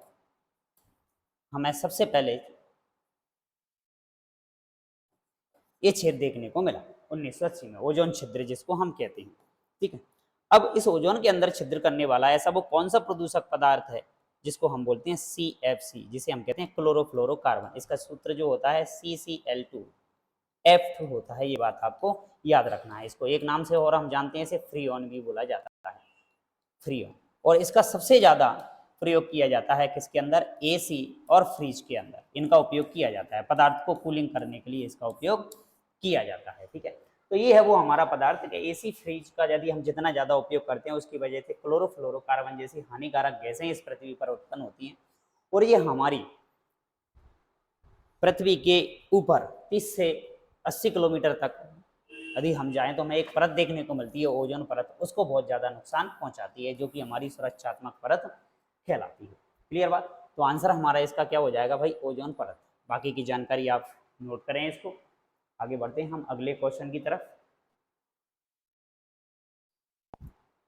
हमें सबसे पहले ये छेद देखने को मिला 1980 में, ओजोन छिद्र जिसको हम कहते हैं। ठीक है, अब इस ओजोन के अंदर छिद्र करने वाला ऐसा वो कौन सा प्रदूषक पदार्थ है जिसको हम बोलते हैं CFC, जिसे हम कहते हैं क्लोरोफ्लोरोकार्बन। इसका सूत्र जो होता है CCl2F2 होता है, ये बात आपको याद रखना है। इसको एक नाम से और हम जानते हैं, इसे फ्रीऑन भी बोला जाता है, फ्रीऑन। और इसका सबसे ज्यादा प्रयोग किया जाता है किसके अंदर? AC और फ्रिज के अंदर इनका उपयोग किया जाता है। पदार्थ को कूलिंग करने के लिए इसका उपयोग किया जाता है। ठीक है, तो ये है वो हमारा पदार्थ कि AC फ्रिज का यदि हम जितना ज्यादा उपयोग करते हैं, उसकी वजह से क्लोरोफ्लोरोकार्बन जैसी हानिकारक गैसें इस पृथ्वी पर उत्पन्न होती हैं। और ये हमारी पृथ्वी के ऊपर 30 से 80 किलोमीटर तक यदि हम जाएं तो हमें एक परत देखने को मिलती है, ओजोन परत, उसको बहुत ज़्यादा नुकसान पहुंचाती है, जो कि हमारी सुरक्षात्मक परत कहलाती है। क्लियर बात? तो आंसर हमारा इसका क्या हो जाएगा भाई? ओजोन परत। बाकी की जानकारी आप नोट करें इसको। आगे बढ़ते हैं हम अगले क्वेश्चन की तरफ।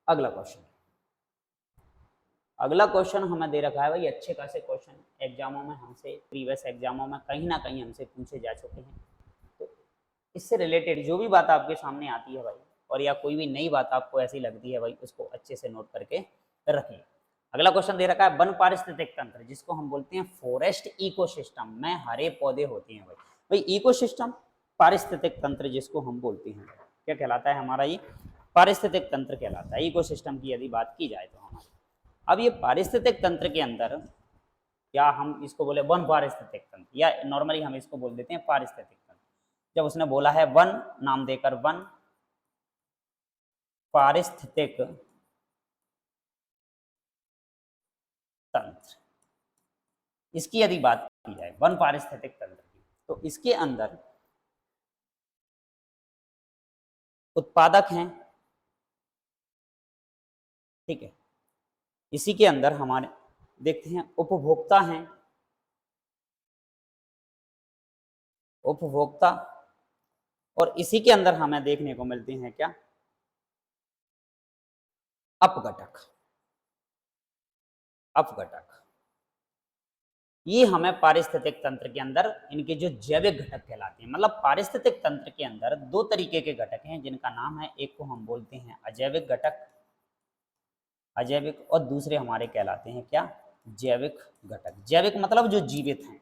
अगला क्वेश्चन हमें दे रखा है भाई, अच्छे खासे क्वेश्चन एग्जामों में हमसे, प्रीवियस एग्जामों में कहीं ना कहीं हमसे पूछे जा चुके हैं। तो इससे रिलेटेड जो भी बात आपके सामने आती है भाई, और या कोई भी नई बात आपको ऐसी लगती है भाई, उसको अच्छे से नोट करके रखिए। अगला क्वेश्चन दे रखा है, वन पारिस्थितिक तंत्र जिसको हम बोलते हैं फॉरेस्ट इकोसिस्टम में हरे पौधे होते हैं भाई इकोसिस्टम पारिस्थितिक तंत्र जिसको हम बोलते हैं, क्या कहलाता है हमारा? ये पारिस्थितिक तंत्र कहलाता है, इकोसिस्टम की यदि बात की जाए तो हमारी। अब ये पारिस्थितिक तंत्र के अंदर, या हम इसको बोले वन पारिस्थितिक तंत्र, या नॉर्मली हम इसको बोल देते हैं पारिस्थितिक तंत्र। जब उसने बोला है वन नाम देकर, वन पारिस्थितिक तंत्र, इसकी यदि बात की जाए वन पारिस्थितिक तंत्र की, तो इसके अंदर उत्पादक हैं, ठीक है, इसी के अंदर हमारे देखते हैं उपभोक्ता हैं, उपभोक्ता, और इसी के अंदर हमें देखने को मिलते हैं क्या? अपघटक। अपघटक ये हमें पारिस्थितिक तंत्र के अंदर इनके जो जैविक घटक कहलाते हैं। मतलब पारिस्थितिक तंत्र के अंदर दो तरीके के घटक हैं जिनका नाम है, एक को हम बोलते हैं अजैविक घटक, अजैविक, और दूसरे हमारे कहलाते हैं क्या? जैविक घटक। जैविक मतलब जो जीवित हैं,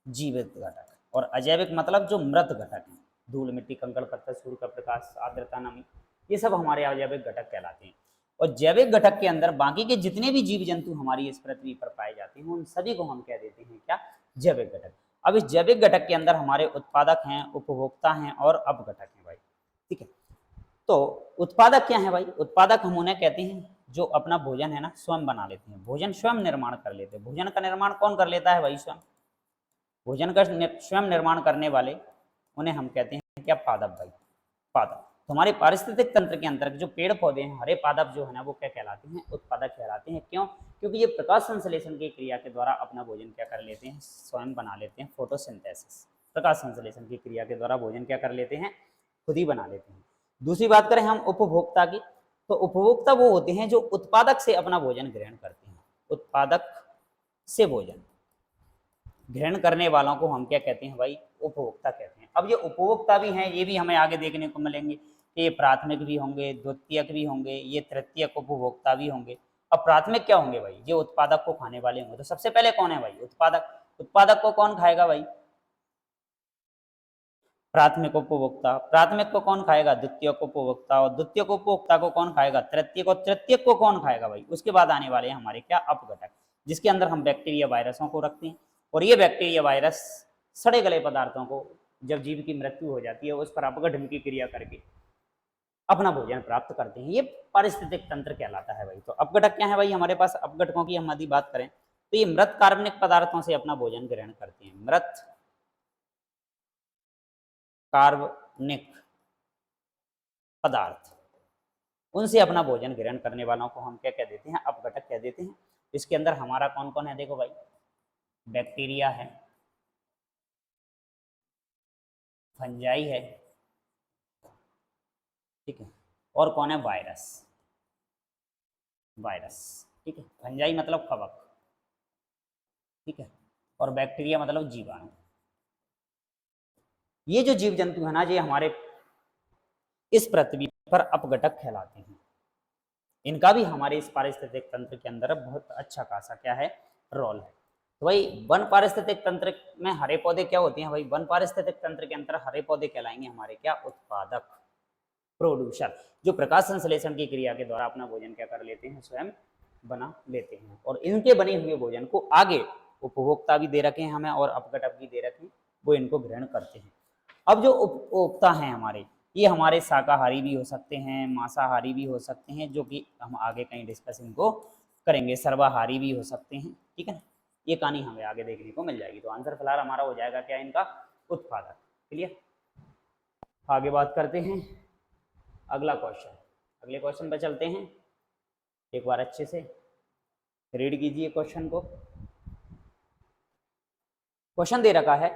जीवित घटक, और अजैविक मतलब जो मृत घटक हैं, धूल मिट्टी कंकड़ पत्थर सूर्य का प्रकाश आर्द्रता नमी, ये सब हमारे अजैविक घटक कहलाते हैं। और जैविक घटक के अंदर बाकी के जितने भी जीव जंतु हमारी इस पृथ्वी पर पाए जाते हैं, उन सभी को हम कह देते हैं क्या? जैविक घटक। अब इस जैविक घटक के अंदर हमारे उत्पादक हैं, उपभोक्ता हैं और अपघटक हैं भाई। ठीक है, तो उत्पादक क्या है भाई? उत्पादक हम उन्हें कहते हैं जो अपना भोजन है ना स्वयं बना लेते हैं, भोजन स्वयं निर्माण कर लेते हैं। भोजन का निर्माण कौन कर लेता है भाई? स्वयं। भोजन का स्वयं निर्माण करने वाले उन्हें हम कहते हैं क्या? पादप भाई, पादप। तो हमारे पारिस्थितिक तंत्र के अंतर्गत जो पेड़ पौधे हैं, हरे पादप जो है ना, वो क्या कहलाते हैं? उत्पादक कहलाते हैं। क्यों? क्योंकि ये प्रकाश संश्लेषण की क्रिया के द्वारा अपना भोजन क्या कर लेते हैं? स्वयं बना लेते हैं, फोटोसिंथेसिस। प्रकाश संश्लेषण की क्रिया के द्वारा भोजन क्या कर लेते हैं? खुद ही बना लेते हैं। दूसरी बात करें हम उपभोक्ता की, तो उपभोक्ता वो होते हैं जो उत्पादक से अपना भोजन ग्रहण करते हैं। उत्पादक से भोजन ग्रहण करने वालों को हम क्या कहते हैं भाई? उपभोक्ता कहते हैं। अब ये उपभोक्ता भी हैं, ये भी हमें आगे देखने को मिलेंगे कि ये प्राथमिक भी होंगे, द्वितीयक भी होंगे, ये तृतीयक उपभोक्ता भी होंगे। अब प्राथमिक क्या होंगे भाई, जो उत्पादक को खाने वाले होंगे। तो सबसे पहले कौन है भाई, उत्पादक। उत्पादक को कौन खाएगा भाई, प्राथमिक उपभोक्ता। प्राथमिक को कौन खाएगा, द्वितीयक उपभोक्ता। और द्वितीयक उपभोक्ता को कौन खाएगा, तृतीयक। और तृतीयक को कौन खाएगा भाई, उसके बाद आने वाले हैं हमारे क्या, अपघटक, जिसके अंदर हम बैक्टीरिया वायरसों को रखते हैं। और ये बैक्टीरिया वायरस सड़े गले पदार्थों को, जब जीव की मृत्यु हो जाती है, उस पर अपघटन की क्रिया करके अपना भोजन प्राप्त करते हैं। ये पारिस्थितिक तंत्र कहलाता है भाई। तो अपघटक क्या है भाई, हमारे पास अपघटकों की हम यदि बात करें तो ये मृत कार्बनिक पदार्थों से अपना भोजन ग्रहण करते हैं। मृत कार्बनिक पदार्थ, उनसे अपना भोजन ग्रहण करने वालों को हम क्या कह देते हैं, अपघटक कह देते हैं। इसके अंदर हमारा कौन कौन है, देखो भाई, बैक्टीरिया है, फंजाई है, ठीक है, और कौन है, वायरस। वायरस, ठीक है, फंजाई मतलब कवक, ठीक है, और बैक्टीरिया मतलब जीवाणु। ये जो जीव जंतु है ना, ये हमारे इस पृथ्वी पर अपघटक कहलाते हैं। इनका भी हमारे इस पारिस्थितिक तंत्र के अंदर बहुत अच्छा खासा क्या है, रोल है। तो भाई वन पारिस्थितिक तंत्र में हरे पौधे क्या होते हैं भाई, वन पारिस्थितिक तंत्र के अंदर हरे पौधे कहलाएंगे हमारे क्या, उत्पादक, प्रोड्यूसर, जो प्रकाश संश्लेषण की क्रिया के द्वारा अपना भोजन क्या कर लेते हैं, स्वयं बना लेते हैं। और इनके बने हुए भोजन को आगे उपभोक्ता भी दे रखे हैं हमें, और अपघटक भी दे रखे हैं, वो इनको ग्रहण करते हैं। अब जो उपभोक्ता हैं हमारे, ये हमारे शाकाहारी भी हो सकते हैं, मांसाहारी भी हो सकते हैं, जो कि हम आगे कहीं डिस्कस इनको करेंगे, सर्वाहारी भी हो सकते हैं, ठीक है ना। ये कहानी हमें आगे देखने को मिल जाएगी। तो आंसर फिलहाल हमारा हो जाएगा क्या, इनका उत्पादक। क्लियर। आगे बात करते हैं अगला क्वेश्चन, अगले क्वेश्चन पर चलते हैं। एक बार अच्छे से रीड कीजिए क्वेश्चन को। क्वेश्चन दे रखा है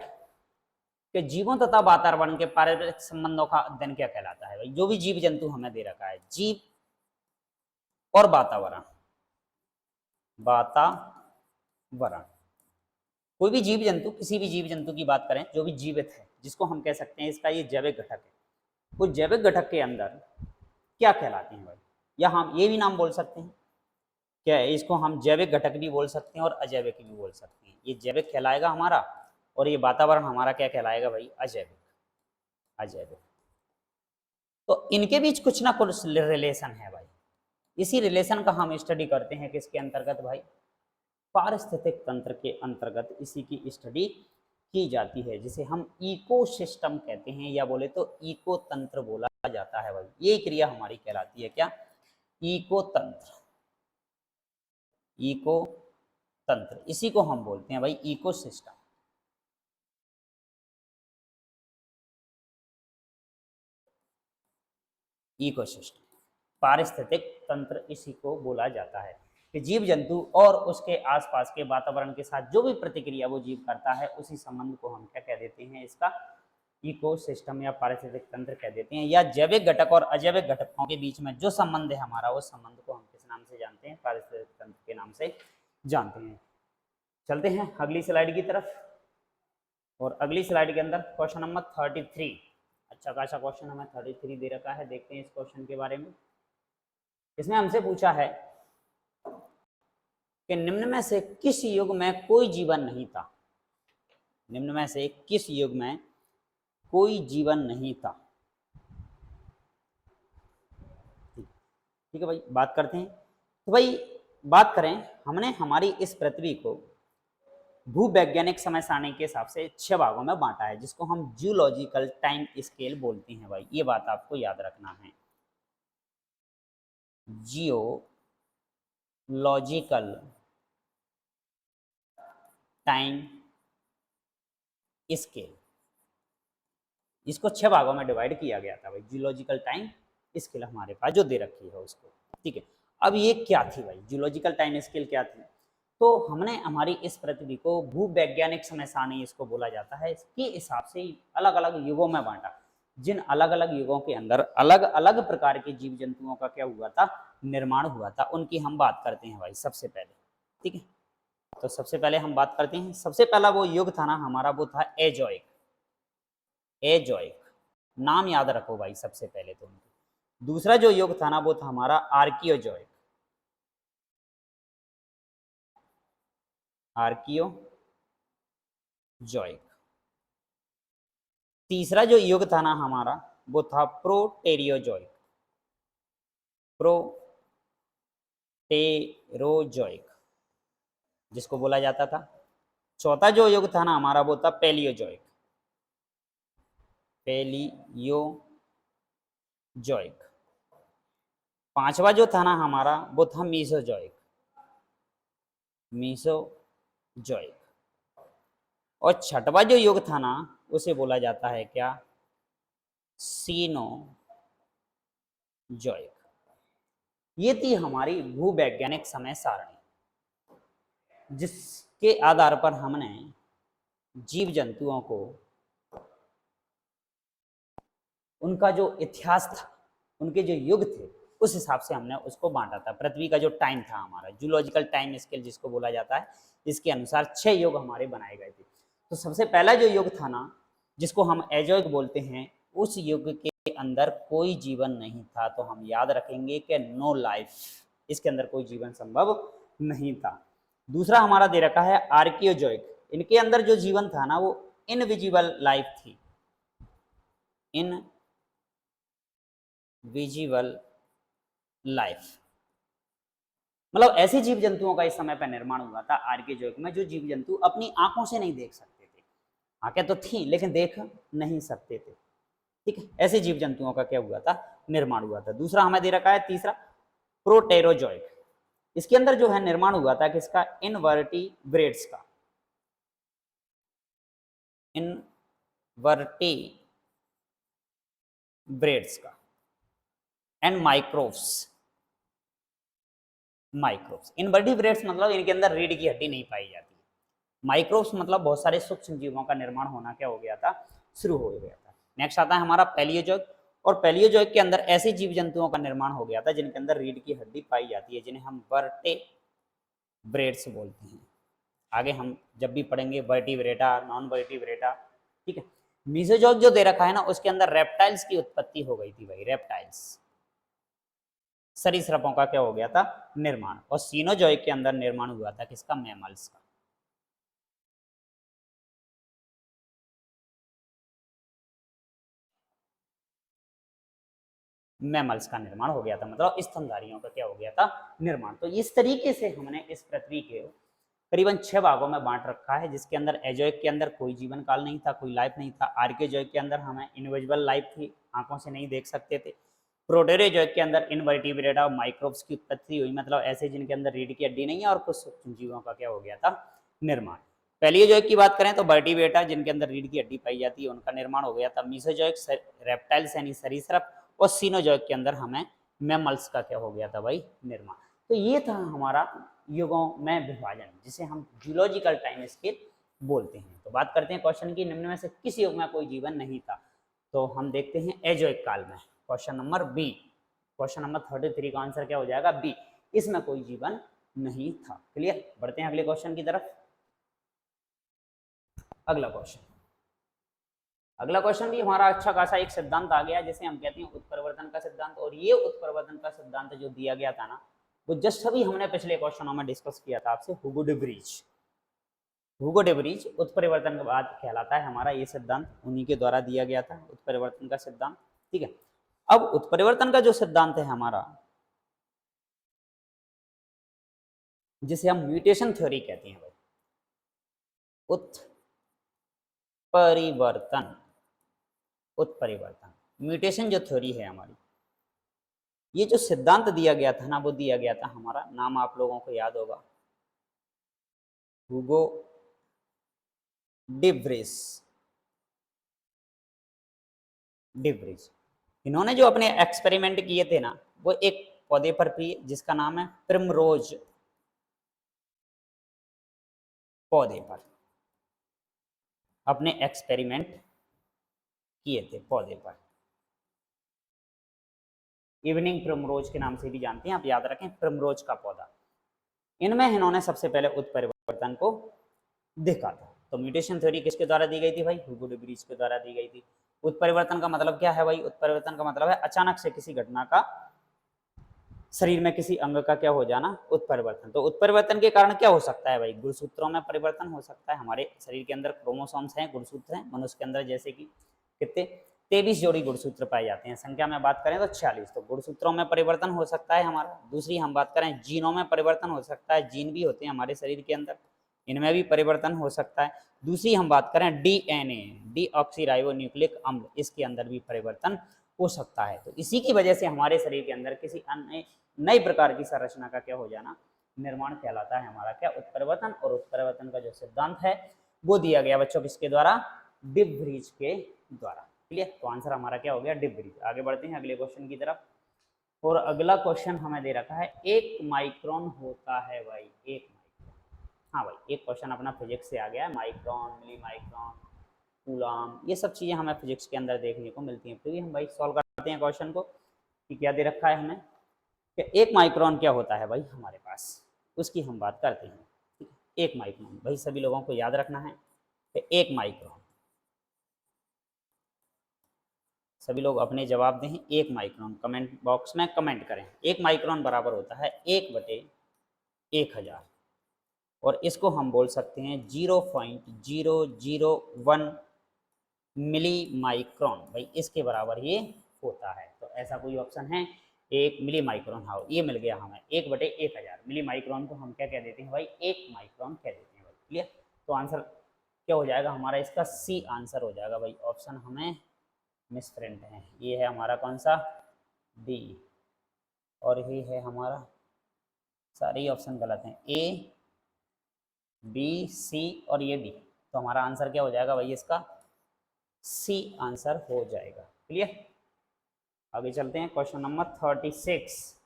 कि जीवों तथा वातावरण के पारिस्थितिक संबंधों का अध्ययन क्या कहलाता है भाई। जो भी जीव जंतु हमें दे रखा है, जीव और वातावरण, वातावरण, कोई भी जीव जंतु, किसी भी जीव जंतु की बात करें जो भी जीवित है, जिसको हम कह सकते हैं इसका ये जैविक घटक है, उस जैविक घटक के अंदर क्या कहलाते हैं भाई, या हम ये भी नाम बोल सकते हैं क्या है, इसको हम जैविक घटक भी बोल सकते हैं और अजैविक भी बोल सकते हैं। ये जैविक कहलाएगा हमारा, और ये वातावरण हमारा क्या कहलाएगा भाई, अजैविक। अजैविक। तो इनके बीच कुछ ना कुछ रिलेशन है भाई। इसी रिलेशन का हम स्टडी करते हैं किसके अंतर्गत भाई, पारिस्थितिक तंत्र के अंतर्गत इसी की स्टडी की जाती है, जिसे हम इकोसिस्टम कहते हैं, या बोले तो इको तंत्र बोला जाता है भाई। ये क्रिया हमारी कहलाती है क्या, इको तंत्र। इको तंत्र, इसी को हम बोलते हैं भाई इकोसिस्टम। इकोसिस्टम, पारिस्थितिक तंत्र इसी को बोला जाता है कि जीव जंतु और उसके आसपास के वातावरण के साथ जो भी प्रतिक्रिया वो जीव करता है, उसी संबंध को हम क्या कह देते हैं, इसका इकोसिस्टम या पारिस्थितिक तंत्र कह देते हैं। या जैविक घटक और अजैविक घटकों के बीच में जो संबंध है हमारा, उस संबंध को हम किस नाम से जानते हैं, पारिस्थितिक तंत्र के नाम से जानते हैं। चलते हैं अगली स्लाइड की तरफ। और अगली स्लाइड के अंदर क्वेश्चन नंबर 33, अच्छा खासा क्वेश्चन हमें 33 दे रखा है। देखते हैं इस क्वेश्चन के बारे में। इसमें हमसे पूछा है कि निम्न में से किस युग में कोई जीवन नहीं था। निम्न में से किस युग में कोई जीवन नहीं था। ठीक है भाई, बात करते हैं। तो भाई बात करें, हमने हमारी इस पृथ्वी को भूवैज्ञानिक समय सारणी के हिसाब से 6 भागों में बांटा है, जिसको हम जियोलॉजिकल टाइम स्केल बोलते हैं भाई। ये बात आपको याद रखना है, जियोलॉजिकल टाइम स्केल, इसको 6 भागों में डिवाइड किया गया था भाई। जियोलॉजिकल टाइम स्केल हमारे पास जो दे रखी है उसको, ठीक है। अब ये क्या थी भाई, जियोलॉजिकल टाइम स्केल क्या थी। तो हमने हमारी इस पृथ्वी को भूवैज्ञानिक समय सारणी इसको बोला जाता है, इसके हिसाब से अलग अलग युगों में बांटा। जिन अलग अलग युगों के अंदर अलग अलग प्रकार के जीव जंतुओं का क्या हुआ था, निर्माण हुआ था, उनकी हम बात करते हैं भाई सबसे पहले, ठीक है। तो सबसे पहले हम बात करते हैं, सबसे पहला वो युग था ना हमारा, वो था एजोइक। एजोइक नाम याद रखो भाई सबसे पहले तो। दूसरा जो युग था ना, वो था हमारा आर्कियोजोइक। आर्कियोजॉइक। तीसरा जो युग था ना हमारा वो था प्रोटेरियोजॉइक, प्रोटेरोजॉइक जिसको बोला जाता था। चौथा जो युग था ना हमारा वो था पैलियोजॉइक, पैलियोजॉइक। पांचवा जो था ना हमारा वो था मीसोजॉइक, मीसोजॉइक। और छठवा जो युग था ना उसे बोला जाता है क्या, सीनोजॉइक। ये थी हमारी भूवैज्ञानिक समय सारणी, जिसके आधार पर हमने जीव जंतुओं को उनका जो इतिहास था, उनके जो युग थे, उस हिसाब से हमने उसको बांटा था। पृथ्वी का जो टाइम था हमारा जूलॉजिकल टाइम स्केल जिसको बोला जाता है, इसके अनुसार 6 युग हमारे बनाए गए थे। तो सबसे पहला जो युग था ना जिसको हम एजोइक बोलते हैं, उस युग के अंदर कोई जीवन नहीं था। तो हम याद रखेंगे कि नो लाइफ, इसके अंदर कोई जीवन संभव नहीं था। दूसरा हमारा दे रखा है आर्कियोजॉइक। इनके अंदर जो जीवन था ना वो इनविजिबल लाइफ थी, इनविजिबल लाइफ, मतलब ऐसे जीव जंतुओं का इस समय पर निर्माण हुआ था आर्कियोजॉइक में जो जीव जंतु अपनी आंखों से नहीं देख सकते थे। आंखें तो थी लेकिन देख नहीं सकते थे। ठीक है, ऐसे जीव जंतुओं का क्या हुआ था, निर्माण हुआ था। दूसरा हमें दे रखा है तीसरा प्रोटेरोजॉइक। इसके अंदर जो है निर्माण हुआ था किसका, इनवर्टिब्रेट्स का, इनवर्टिब्रेट्स का। एंड माइक्रोब्स, माइक्रोब्स इनवर्टिब्रेट्स मतलब इनके अंदर रीढ़ की हड्डी नहीं पाई जाती। माइक्रोब्स मतलब बहुत सारे सूक्ष्म जीवों का निर्माण होना क्या हो गया था, शुरू हो गया था। नेक्स्ट आता है हमारा पैलियोजॉइक। और पैलियोजॉइक के अंदर ऐसे जीव जंतुओं का निर्माण हो गया था जिनके अंदर रीढ़ की हड्डी पाई जाती है, जिन्हें हम वर्टेब्रेट्स बोलते हैं। आगे हम जब भी पढ़ेंगे वर्टिब्रेटा, नॉन वर्टिब्रेटा। ठीक है, मीसोजॉइक जो दे रखा है ना उसके अंदर रेप्टाइल्स की उत्पत्ति हो गई थी भाई, रेप्टाइल्स, सरीसृपों का क्या हो गया था, निर्माण। और सीनोजॉइक के अंदर निर्माण हुआ था किसका, मैमल्स का। मैमल्स का निर्माण हो गया था, मतलब स्तनधारियों का क्या हो गया था, निर्माण। तो इस तरीके से हमने इस पृथ्वी के करीबन 6 भागों में बांट रखा है, जिसके अंदर एजोइक के अंदर कोई जीवन काल नहीं था, कोई लाइफ नहीं था। आर्कियोजॉइक के अंदर हमें इनविजिबल लाइफ थी, आंखों से नहीं देख सकते थे। प्रोटेरोजॉइक के अंदर इनवर्टिब्रेटा और माइक्रोब्स की उत्पत्ति हुई, मतलब ऐसे जिनके अंदर रीढ़ की हड्डी नहीं है, और कुछ सूक्ष्म जीवों का क्या हो गया था, निर्माण। पैलियोजॉइक की बात करें तो वर्टिब्रेटा जिनके अंदर रीढ़ की हड्डी पाई जाती है उनका निर्माण हो गया था। मीसोजॉइक रेप्टाइल्स यानी सरीसृप, और सीनोजॉइक के अंदर हमें मैमल्स का क्या हो गया था भाई, निर्माण। तो ये था हमारा युगों में विभाजन, जिसे हम जूलॉजिकल टाइम स्केल बोलते हैं। तो बात करते हैं क्वेश्चन की, निम्न में से किस युग में कोई जीवन नहीं था। तो हम देखते हैं एजोइक काल में, question number B, question number 33 का आंसर क्या हो जाएगा, बी, इसमें कोई जीवन नहीं था। क्लियर, बढ़ते हैं अगले क्वेश्चन की तरफ। अगला क्वेश्चन, अगला क्वेश्चन भी हमारा अच्छा खासा एक सिद्धांत आ गया जिसे हम कहते हैं उत्परिवर्तन का सिद्धांत। और ये उत्परिवर्तन का सिद्धांत जो दिया गया था ना वो जस्ट अभी हमने पिछले क्वेश्चनों में डिस्कस किया था आपसे, हुगो डे ब्रिज। हुगो डे ब्रिज उत्परिवर्तन के बाद कहलाता है हमारा ये सिद्धांत, उन्हीं के द्वारा दिया गया था उत्परिवर्तन का सिद्धांत। ठीक है, अब उत्परिवर्तन का जो सिद्धांत है हमारा, जिसे हम म्यूटेशन थ्योरी कहते हैं भाई, उत्परिवर्तन, उत्परिवर्तन म्यूटेशन जो थ्योरी है हमारी, ये जो सिद्धांत दिया गया था ना वो दिया गया था हमारा, नाम आप लोगों को याद होगा, हुगो डे ब्रिज। डे ब्रिज इन्होंने जो अपने एक्सपेरिमेंट किए थे ना वो एक पौधे पर किए जिसका नाम है प्रिमरोज पौधे पर अपने एक्सपेरिमेंट किए थे पौधे पर। इवनिंग प्रिमरोज के नाम से भी जानते हैं आप, याद रखें, प्रिमरोज का पौधा। इनमें इन्होंने सबसे पहले उत्परिवर्तन को देखा था। तो म्यूटेशन थ्योरी किसके द्वारा दी गई थी भाई, हुगो डे ब्रिज के द्वारा दी गई थी। उत्परिवर्तन का मतलब क्या है भाई, उत्परिवर्तन का मतलब है अचानक से किसी घटना का शरीर में किसी अंग का क्या हो जाना, उत्परिवर्तन। तो उत्परिवर्तन के कारण क्या हो सकता है भाई, गुणसूत्रों में परिवर्तन हो सकता है। हमारे शरीर के अंदर क्रोमोसोम्स हैं, गुणसूत्र हैं मनुष्य के अंदर, जैसे कि कितने 23 जोड़ी गुणसूत्र पाए जाते हैं। संख्या में बात करें तो 46। तो गुणसूत्रों में परिवर्तन हो सकता है हमारा। दूसरी हम बात करें जीनों में परिवर्तन हो सकता है, जीन भी होते हैं हमारे शरीर के अंदर, इनमें भी परिवर्तन हो सकता है। दूसरी हम बात करें डीएनए, डीऑक्सीराइबोन्यूक्लिक अम्ल, इसके अंदर भी परिवर्तन हो सकता है। तो इसी की वजह से हमारे शरीर के अंदर किसी अन्य नई प्रकार की संरचना का क्या हो जाना, निर्माण कहलाता है हमारा क्या, उत्परिवर्तन। और उत्परिवर्तन का जो सिद्धांत है वो दिया गया बच्चों किसके द्वारा, डिब्रीज के द्वारा। क्लियर। तो आंसर हमारा क्या हो गया, डिब्रीज। आगे बढ़ते हैं अगले क्वेश्चन की तरफ। और अगला क्वेश्चन हमें दे रखा है 1 माइक्रोन होता है भाई, 1 माइक्रोन। हाँ भाई, एक क्वेश्चन अपना फिजिक्स से आ गया है, माइक्रोन, मिली माइक्रोन, कूलम, ये सब चीज़ें हमें फिजिक्स के अंदर देखने को मिलती हैं। फिर भी हम भाई सॉल्व करते हैं क्वेश्चन को कि क्या दे रखा है हमें, कि 1 माइक्रोन क्या होता है भाई हमारे पास, उसकी हम बात करते हैं। ठीक है, 1 माइक्रोन भाई सभी लोगों को याद रखना है कि 1 माइक्रोन, सभी लोग अपने जवाब दें 1 माइक्रोन, कमेंट बॉक्स में कमेंट करें। 1 माइक्रोन बराबर होता है 1/1000, और इसको हम बोल सकते हैं 0.001 मिली माइक्रोन, भाई इसके बराबर ये होता है। तो ऐसा कोई ऑप्शन है, 1 मिली माइक्रोन, हाँ ये मिल गया हमें, 1/1000। मिली माइक्रोन को हम क्या कह देते हैं भाई, 1 माइक्रोन कह देते हैं भाई। क्लियर। तो आंसर क्या हो जाएगा हमारा, इसका सी आंसर हो जाएगा भाई। ऑप्शन हमें मिस प्रिंट है, ये है हमारा कौन सा, डी, और ये है हमारा, सारे ऑप्शन गलत हैं, ए बी सी और ये डी। तो हमारा आंसर क्या हो जाएगा भाई, इसका सी आंसर हो जाएगा। क्लियर। आगे चलते हैं क्वेश्चन नंबर 36।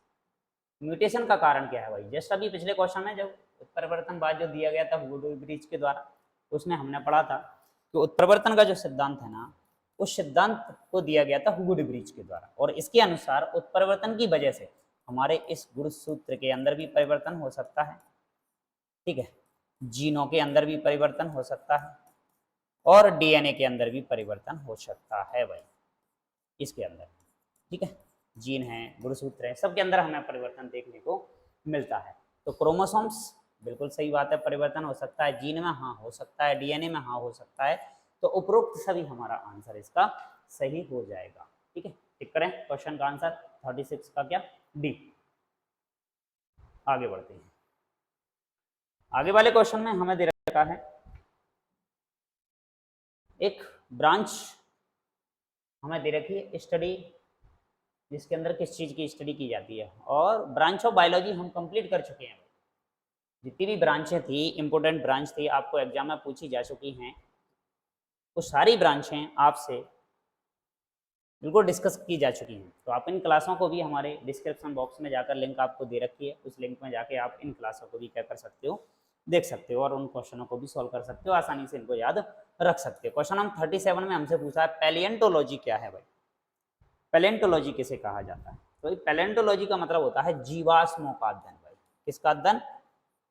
म्यूटेशन का कारण क्या है भाई, जस्ट अभी पिछले क्वेश्चन में जब उत्परिवर्तन बाद जो दिया गया था वुड ब्रिज के द्वारा, उसमें हमने पढ़ा था कि उत्परिवर्तन का जो सिद्धांत है ना, उस सिद्धांत को दिया गया था हुड ब्रिज के द्वारा, और इसके अनुसार उत्परिवर्तन की वजह से हमारे इस गुणसूत्र के अंदर भी परिवर्तन हो सकता है। ठीक है, जीनों के अंदर भी परिवर्तन हो सकता है, और डीएनए के अंदर भी परिवर्तन हो सकता है भाई, इसके अंदर। ठीक है, जीन है, गुणसूत्र है, सबके अंदर हमें परिवर्तन देखने को मिलता है। तो क्रोमोसोम्स, बिल्कुल सही बात है, परिवर्तन हो सकता है, जीन में हाँ हो सकता है, डीएनए में हाँ हो सकता है। तो उपरोक्त सभी हमारा आंसर इसका सही हो जाएगा। ठीक है, टिक करें क्वेश्चन का आंसर 36 का क्या, डी। आगे बढ़ते हैं। आगे वाले क्वेश्चन में हमें दे रखा है एक ब्रांच हमें दे रखी है स्टडी, जिसके अंदर किस चीज़ की स्टडी की जाती है, और ब्रांच ऑफ बायोलॉजी हम कंप्लीट कर चुके हैं। जितनी भी ब्रांचें थी, इंपॉर्टेंट ब्रांच थी, आपको एग्जाम में पूछी जा चुकी हैं, वो सारी ब्रांचें आपसे बिल्कुल डिस्कस की जा चुकी हैं। तो आप इन क्लासों को भी हमारे डिस्क्रिप्शन बॉक्स में जाकर लिंक आपको दे रखी है, उस लिंक में जाके आप इन क्लासों को भी क्या कर सकते हो, देख सकते हो, और उन क्वेश्चनों को भी सॉल्व कर सकते हो, आसानी से इनको याद रख सकते हो। क्वेश्चन नंबर 37 में हमसे पूछा है पैलिएंटोलॉजी क्या है भाई, पैलेंटोलॉजी किसे कहा जाता है। तो पैलेंटोलॉजी का मतलब होता है जीवाश्मों का अध्ययन भाई, किसका अध्ययन,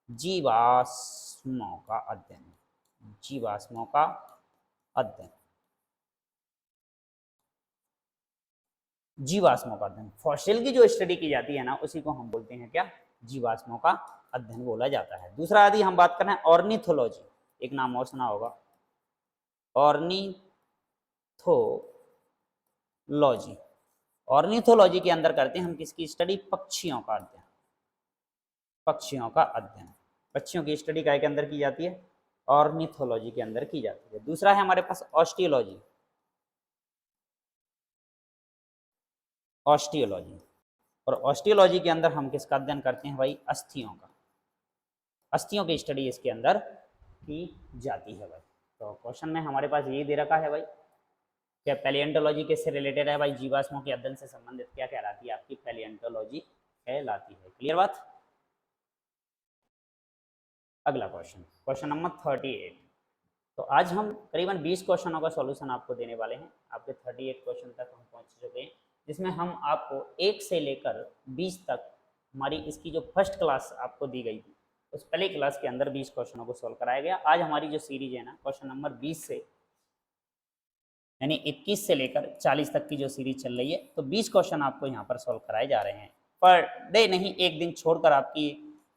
जीवाश्मों का अध्ययन, जीवाश्मों का अध्ययन, जीवाश्मों का अध्ययन। फॉसिल की जो स्टडी की जाती है ना, उसी को हम बोलते हैं क्या, जीवाश्मों का अध्ययन बोला जाता है। दूसरा यदि हम बात करें ऑर्निथोलॉजी, एक नाम और सुना होगा, ऑर्निथोलॉजी। ऑर्निथोलॉजी के अंदर करते हैं हम किसकी स्टडी, पक्षियों का अध्ययन, पक्षियों का अध्ययन, पक्षियों की स्टडी काय के अंदर की जाती है, ऑर्निथोलॉजी के अंदर की जाती है। दूसरा है हमारे पास ऑस्टियोलॉजी, ऑस्टियोलॉजी, और ऑस्टियोलॉजी के अंदर हम किसका अध्ययन करते हैं भाई, अस्थियों का, अस्थियों की स्टडी इसके अंदर की जाती है भाई। तो क्वेश्चन में हमारे पास यही दे रखा है भाई, क्या पैलिएंटोलॉजी किससे रिलेटेड है भाई, जीवाश्मों के अध्ययन से संबंधित क्या कहलाती है आपकी, पैलिएंटोलॉजी कहलाती है। क्लियर बात। अगला क्वेश्चन, क्वेश्चन नंबर 38। तो आज हम करीबन 20 क्वेश्चनों का सॉल्यूशन आपको देने वाले हैं, आपके 38 क्वेश्चन तक हम पहुंच चुके हैं, जिसमें हम आपको 1 से लेकर 20 तक हमारी इसकी जो फर्स्ट क्लास आपको दी गई थी, उस पहले क्लास के अंदर 20 क्वेश्चनों को सॉल्व कराया गया। आज हमारी जो सीरीज है ना, क्वेश्चन नंबर 20 से यानी 21 से लेकर 40 तक की जो सीरीज चल रही है, तो 20 क्वेश्चन आपको यहाँ पर सॉल्व कराए जा रहे हैं। पर डे नहीं, एक दिन छोड़कर आपकी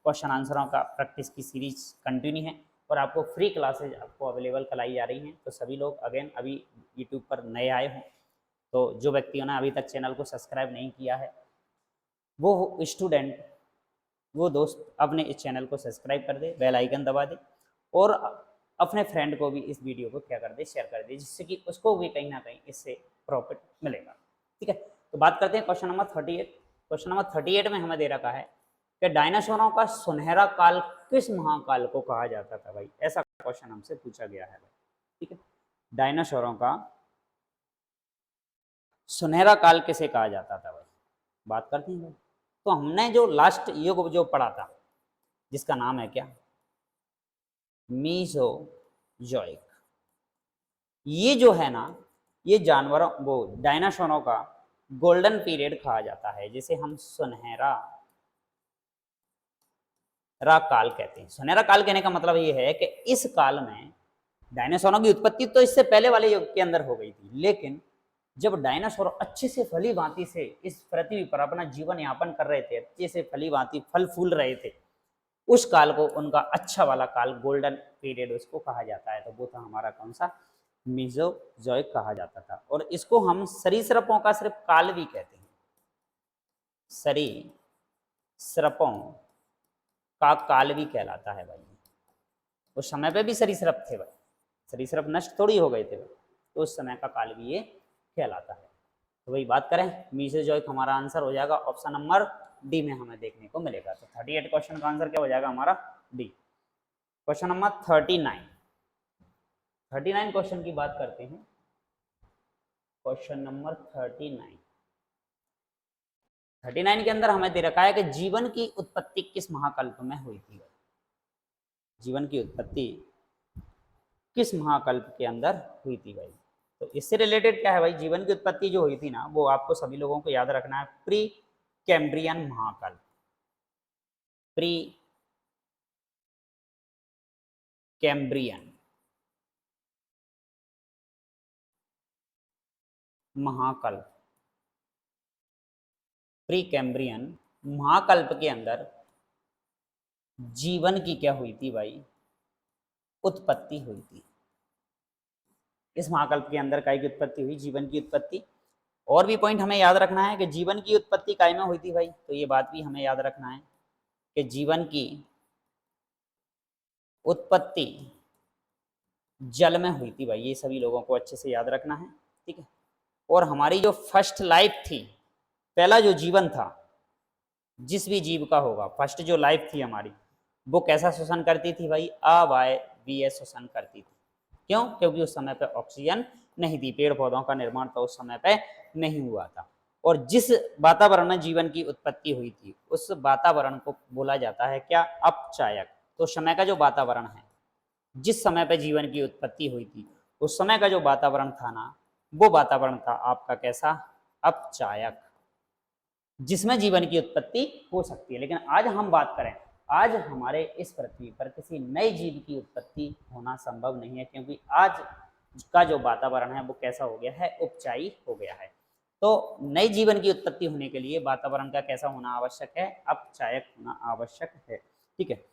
क्वेश्चन आंसरों का प्रैक्टिस की सीरीज कंटिन्यू है और आपको फ्री क्लासेज आपको अवेलेबल कराई जा रही हैं। तो सभी लोग अगेन अभी यूट्यूब पर नए आए हों तो जो व्यक्तियों ने अभी तक चैनल को सब्सक्राइब नहीं किया है वो स्टूडेंट, वो दोस्त अपने इस चैनल को सब्सक्राइब कर दे, बेल आइकन दबा दे और अपने फ्रेंड को भी इस वीडियो को क्या कर दे, शेयर कर दे, जिससे कि उसको भी कहीं ना कहीं इससे प्रॉफिट मिलेगा। ठीक है, तो बात करते हैं क्वेश्चन नंबर 38। क्वेश्चन नंबर 38 में हमें दे रखा है कि डायनासोरों का सुनहरा काल किस महाकाल को कहा जाता था भाई, ऐसा क्वेश्चन हमसे पूछा गया है भाई। ठीक है, डायनासोरों का सुनहरा काल किसे कहा जाता था भाई, बात करते हैं भाई। तो हमने जो लास्ट युग जो पढ़ा था जिसका नाम है क्या, मीसोजोइक, ये जो है ना, ये जानवरों वो डायनासोरों का गोल्डन पीरियड कहा जाता है, जिसे हम सुनहरा काल कहते हैं। सुनहरा काल कहने का मतलब ये है कि इस काल में डायनासोरों की उत्पत्ति तो इससे पहले वाले युग के अंदर हो गई थी, लेकिन जब डायनासोर अच्छे से फली भांति से इस पृथ्वी पर अपना जीवन यापन कर रहे थे, अच्छे से फली भांति फल फूल रहे थे, उस काल को उनका अच्छा वाला काल गोल्डन पीरियड उसको कहा जाता है। तो वो था हमारा कौन सा, मीसोजोइक कहा जाता था। और इसको हम सरीसृपों का सिर्फ काल भी कहते हैं, सरीसृपों का काल भी कहलाता है भाई। उस समय पे भी सरीसृप थे भाई, सरीसृप नष्ट थोड़ी हो गए थे भाई, तो उस समय का काल भी ये कहलाता है। तो वही बात करें, मीसोजोइक हमारा आंसर हो जाएगा ऑप्शन नंबर डी में हमें देखने को मिलेगा। तो 38 क्वेश्चन का आंसर क्या हो जाएगा हमारा, डी। क्वेश्चन नंबर 39 क्वेश्चन की बात करते हैं। क्वेश्चन नंबर 39 के अंदर हमें दे रखा है कि जीवन की उत्पत्ति किस महाकल्प में हुई थी। जीवन की उत्पत्ति किस महाकल्प के अंदर हुई थी भाई। तो इससे रिलेटेड क्या है भाई, जीवन की उत्पत्ति जो हुई थी ना, वो आपको सभी लोगों को याद रखना है, प्री कैम्ब्रियन महाकल्प। प्री कैम्ब्रियन महाकल्प, प्री कैम्ब्रियन महाकल्प के अंदर जीवन की क्या हुई थी भाई, उत्पत्ति हुई थी। इस महाकल्प के अंदर काय की उत्पत्ति हुई, जीवन की उत्पत्ति। और भी पॉइंट हमें याद रखना है कि जीवन की उत्पत्ति काय में हुई थी भाई, तो ये बात भी हमें याद रखना है कि जीवन की उत्पत्ति जल में हुई थी भाई, ये सभी लोगों को अच्छे से याद रखना है। ठीक है, और हमारी जो फर्स्ट लाइफ थी, पहला जो जीवन था जिस भी जीव का होगा, फर्स्ट जो लाइफ थी हमारी, वो कैसा श्वसन करती थी भाई, अवायवीय श्वसन करती थी। क्यों, क्योंकि उस समय पे ऑक्सीजन नहीं थी, पेड़ पौधों का निर्माण तो उस समय पे नहीं हुआ था। और जिस वातावरण में जीवन की उत्पत्ति हुई थी उस वातावरण को बोला जाता है क्या, अपचायक। तो समय का जो वातावरण है, जिस समय पे जीवन की उत्पत्ति हुई थी उस समय का जो वातावरण था ना, वो वातावरण था आपका कैसा, अपचायक, जिसमें जीवन की उत्पत्ति हो सकती है। लेकिन आज हम बात करें, आज हमारे इस पृथ्वी पर किसी नए जीव की उत्पत्ति होना संभव नहीं है, क्योंकि आज का जो वातावरण है वो कैसा हो गया है, उपचायी हो गया है। तो नए जीवन की उत्पत्ति होने के लिए वातावरण का कैसा होना आवश्यक है, अपचायक होना आवश्यक है। ठीक है,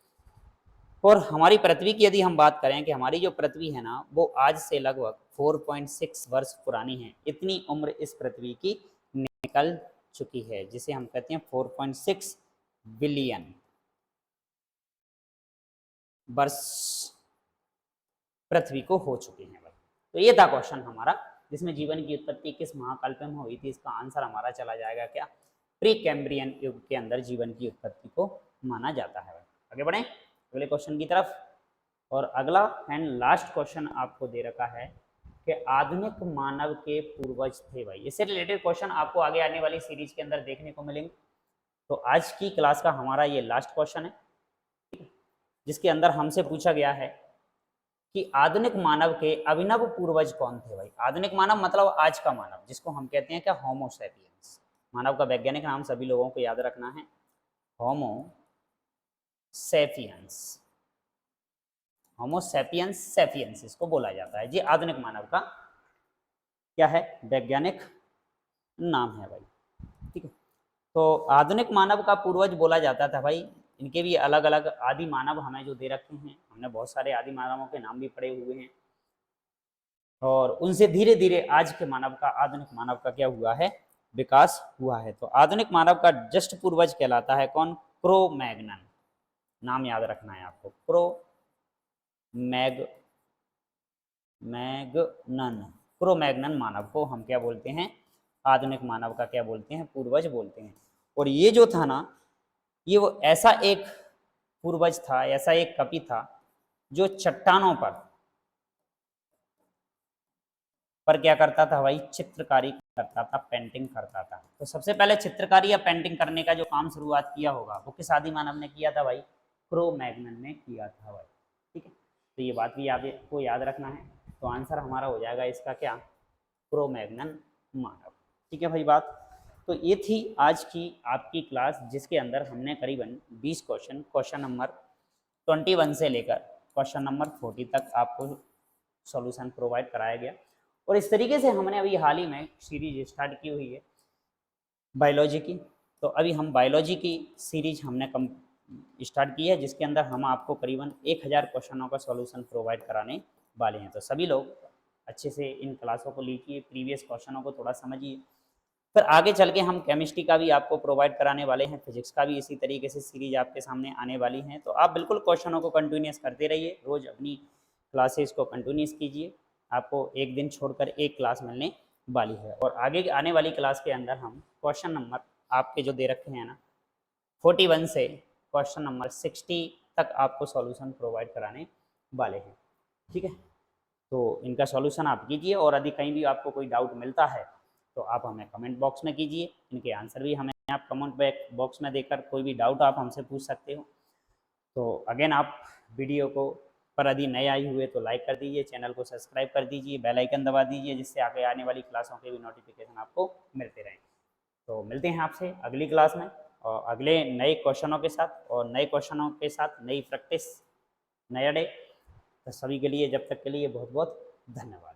और हमारी पृथ्वी की यदि हम बात करें कि हमारी जो पृथ्वी है ना, वो आज से लगभग 4.6 वर्ष पुरानी है। इतनी उम्र इस पृथ्वी की निकल चुकी है, जिसे हम कहते हैं 4.6 बिलियन वर्ष पृथ्वी को हो चुके हैं भाई। तो ये था क्वेश्चन हमारा, जिसमें जीवन की उत्पत्ति किस महाकल्प में हुई थी। इसका आंसर हमारा चला जाएगा क्या, प्री कैम्ब्रियन युग के अंदर जीवन की उत्पत्ति को माना जाता है भाई। आगे बढ़ें अगले क्वेश्चन की तरफ। और अगला एंड लास्ट क्वेश्चन आपको दे रखा है कि आधुनिक मानव के पूर्वज थे भाई। इससे रिलेटेड क्वेश्चन आपको आगे आने वाली सीरीज के अंदर देखने को मिलेंगे। तो आज की क्लास का हमारा ये लास्ट क्वेश्चन है, जिसके अंदर हमसे पूछा गया है कि आधुनिक मानव के अभिनव पूर्वज कौन थे भाई। आधुनिक मानव मतलब आज का मानव, जिसको हम कहते हैं क्या, होमो सैपियंस। मानव का वैज्ञानिक नाम सभी लोगों को याद रखना है, Homo sapiens. Homo sapiens, sapiens इसको बोला जाता है। ये आधुनिक मानव का क्या है, वैज्ञानिक नाम है भाई। ठीक है, तो आधुनिक मानव का पूर्वज बोला जाता था भाई, इनके भी अलग अलग आदि मानव हमें जो दे रखे हैं, हमने बहुत सारे आदि मानवों के नाम भी पढ़े हुए हैं, और उनसे धीरे धीरे आज के मानव का, आधुनिक मानव का क्या हुआ है, विकास हुआ है। तो आधुनिक मानव का जस्ट पूर्वज कहलाता है कौन, क्रो मैग्नन, नाम याद रखना है आपको, क्रो मैग्नन, क्रो मैग्नन मानव को हम क्या बोलते हैं, आधुनिक मानव का क्या बोलते हैं, पूर्वज बोलते हैं। और ये जो था ना, ये वो ऐसा एक पूर्वज था, ऐसा एक कवि था जो चट्टानों पर क्या करता था भाई, चित्रकारी करता था, पेंटिंग करता था। तो सबसे पहले चित्रकारी या पेंटिंग करने का जो काम शुरुआत किया होगा वो किस आदि मानव ने किया था भाई, क्रो मैग्नन ने किया था भाई। ठीक है, तो ये बात भी आपको याद रखना है। तो आंसर हमारा हो जाएगा इसका क्या, क्रो मैग्नन मानव। ठीक है भाई बात। तो ये थी आज की आपकी क्लास, जिसके अंदर हमने करीबन 20 क्वेश्चन नंबर 21 से लेकर क्वेश्चन नंबर 40 तक आपको सॉल्यूशन प्रोवाइड कराया गया। और इस तरीके से हमने अभी हाल ही में सीरीज स्टार्ट की हुई है बायोलॉजी की। तो अभी हम बायोलॉजी की सीरीज हमने स्टार्ट की है, जिसके अंदर हम आपको करीबन 1000 क्वेश्चनों का सॉल्यूशन प्रोवाइड कराने वाले हैं। तो सभी लोग अच्छे से इन क्लासों को लीजिए, प्रीवियस क्वेश्चनों को थोड़ा समझिए। फिर आगे चल के हम केमिस्ट्री का भी आपको प्रोवाइड कराने वाले हैं, फिजिक्स का भी इसी तरीके से सीरीज आपके सामने आने वाली हैं। तो आप बिल्कुल क्वेश्चनों को कंटिन्यूस करते रहिए, रोज़ अपनी क्लासेस को कंटिन्यूस कीजिए। आपको एक दिन छोड़कर एक क्लास मिलने वाली है, और आगे आने वाली क्लास के अंदर हम क्वेश्चन नंबर आपके जो दे रखे हैं ना 41 से क्वेश्चन नंबर 60 तक आपको सॉल्यूशन प्रोवाइड कराने वाले हैं। ठीक है, तो इनका सॉल्यूशन आप कीजिए, और यदि कहीं भी आपको कोई डाउट मिलता है तो आप हमें कमेंट बॉक्स में कीजिए, इनके आंसर भी हमें आप कमेंट बॉक्स में देकर कोई भी डाउट आप हमसे पूछ सकते हो। तो अगेन आप वीडियो को पर यदि नए आए हुए तो लाइक कर दीजिए, चैनल को सब्सक्राइब कर दीजिए, बेल आइकन दबा दीजिए, जिससे आगे आने वाली क्लासों के भी नोटिफिकेशन आपको मिलते रहें। तो मिलते हैं आपसे अगली क्लास में, और अगले नए क्वेश्चनों के साथ, और नए क्वेश्चनों के साथ नई प्रैक्टिस, नया डे। तो सभी के लिए जब तक के लिए बहुत बहुत धन्यवाद।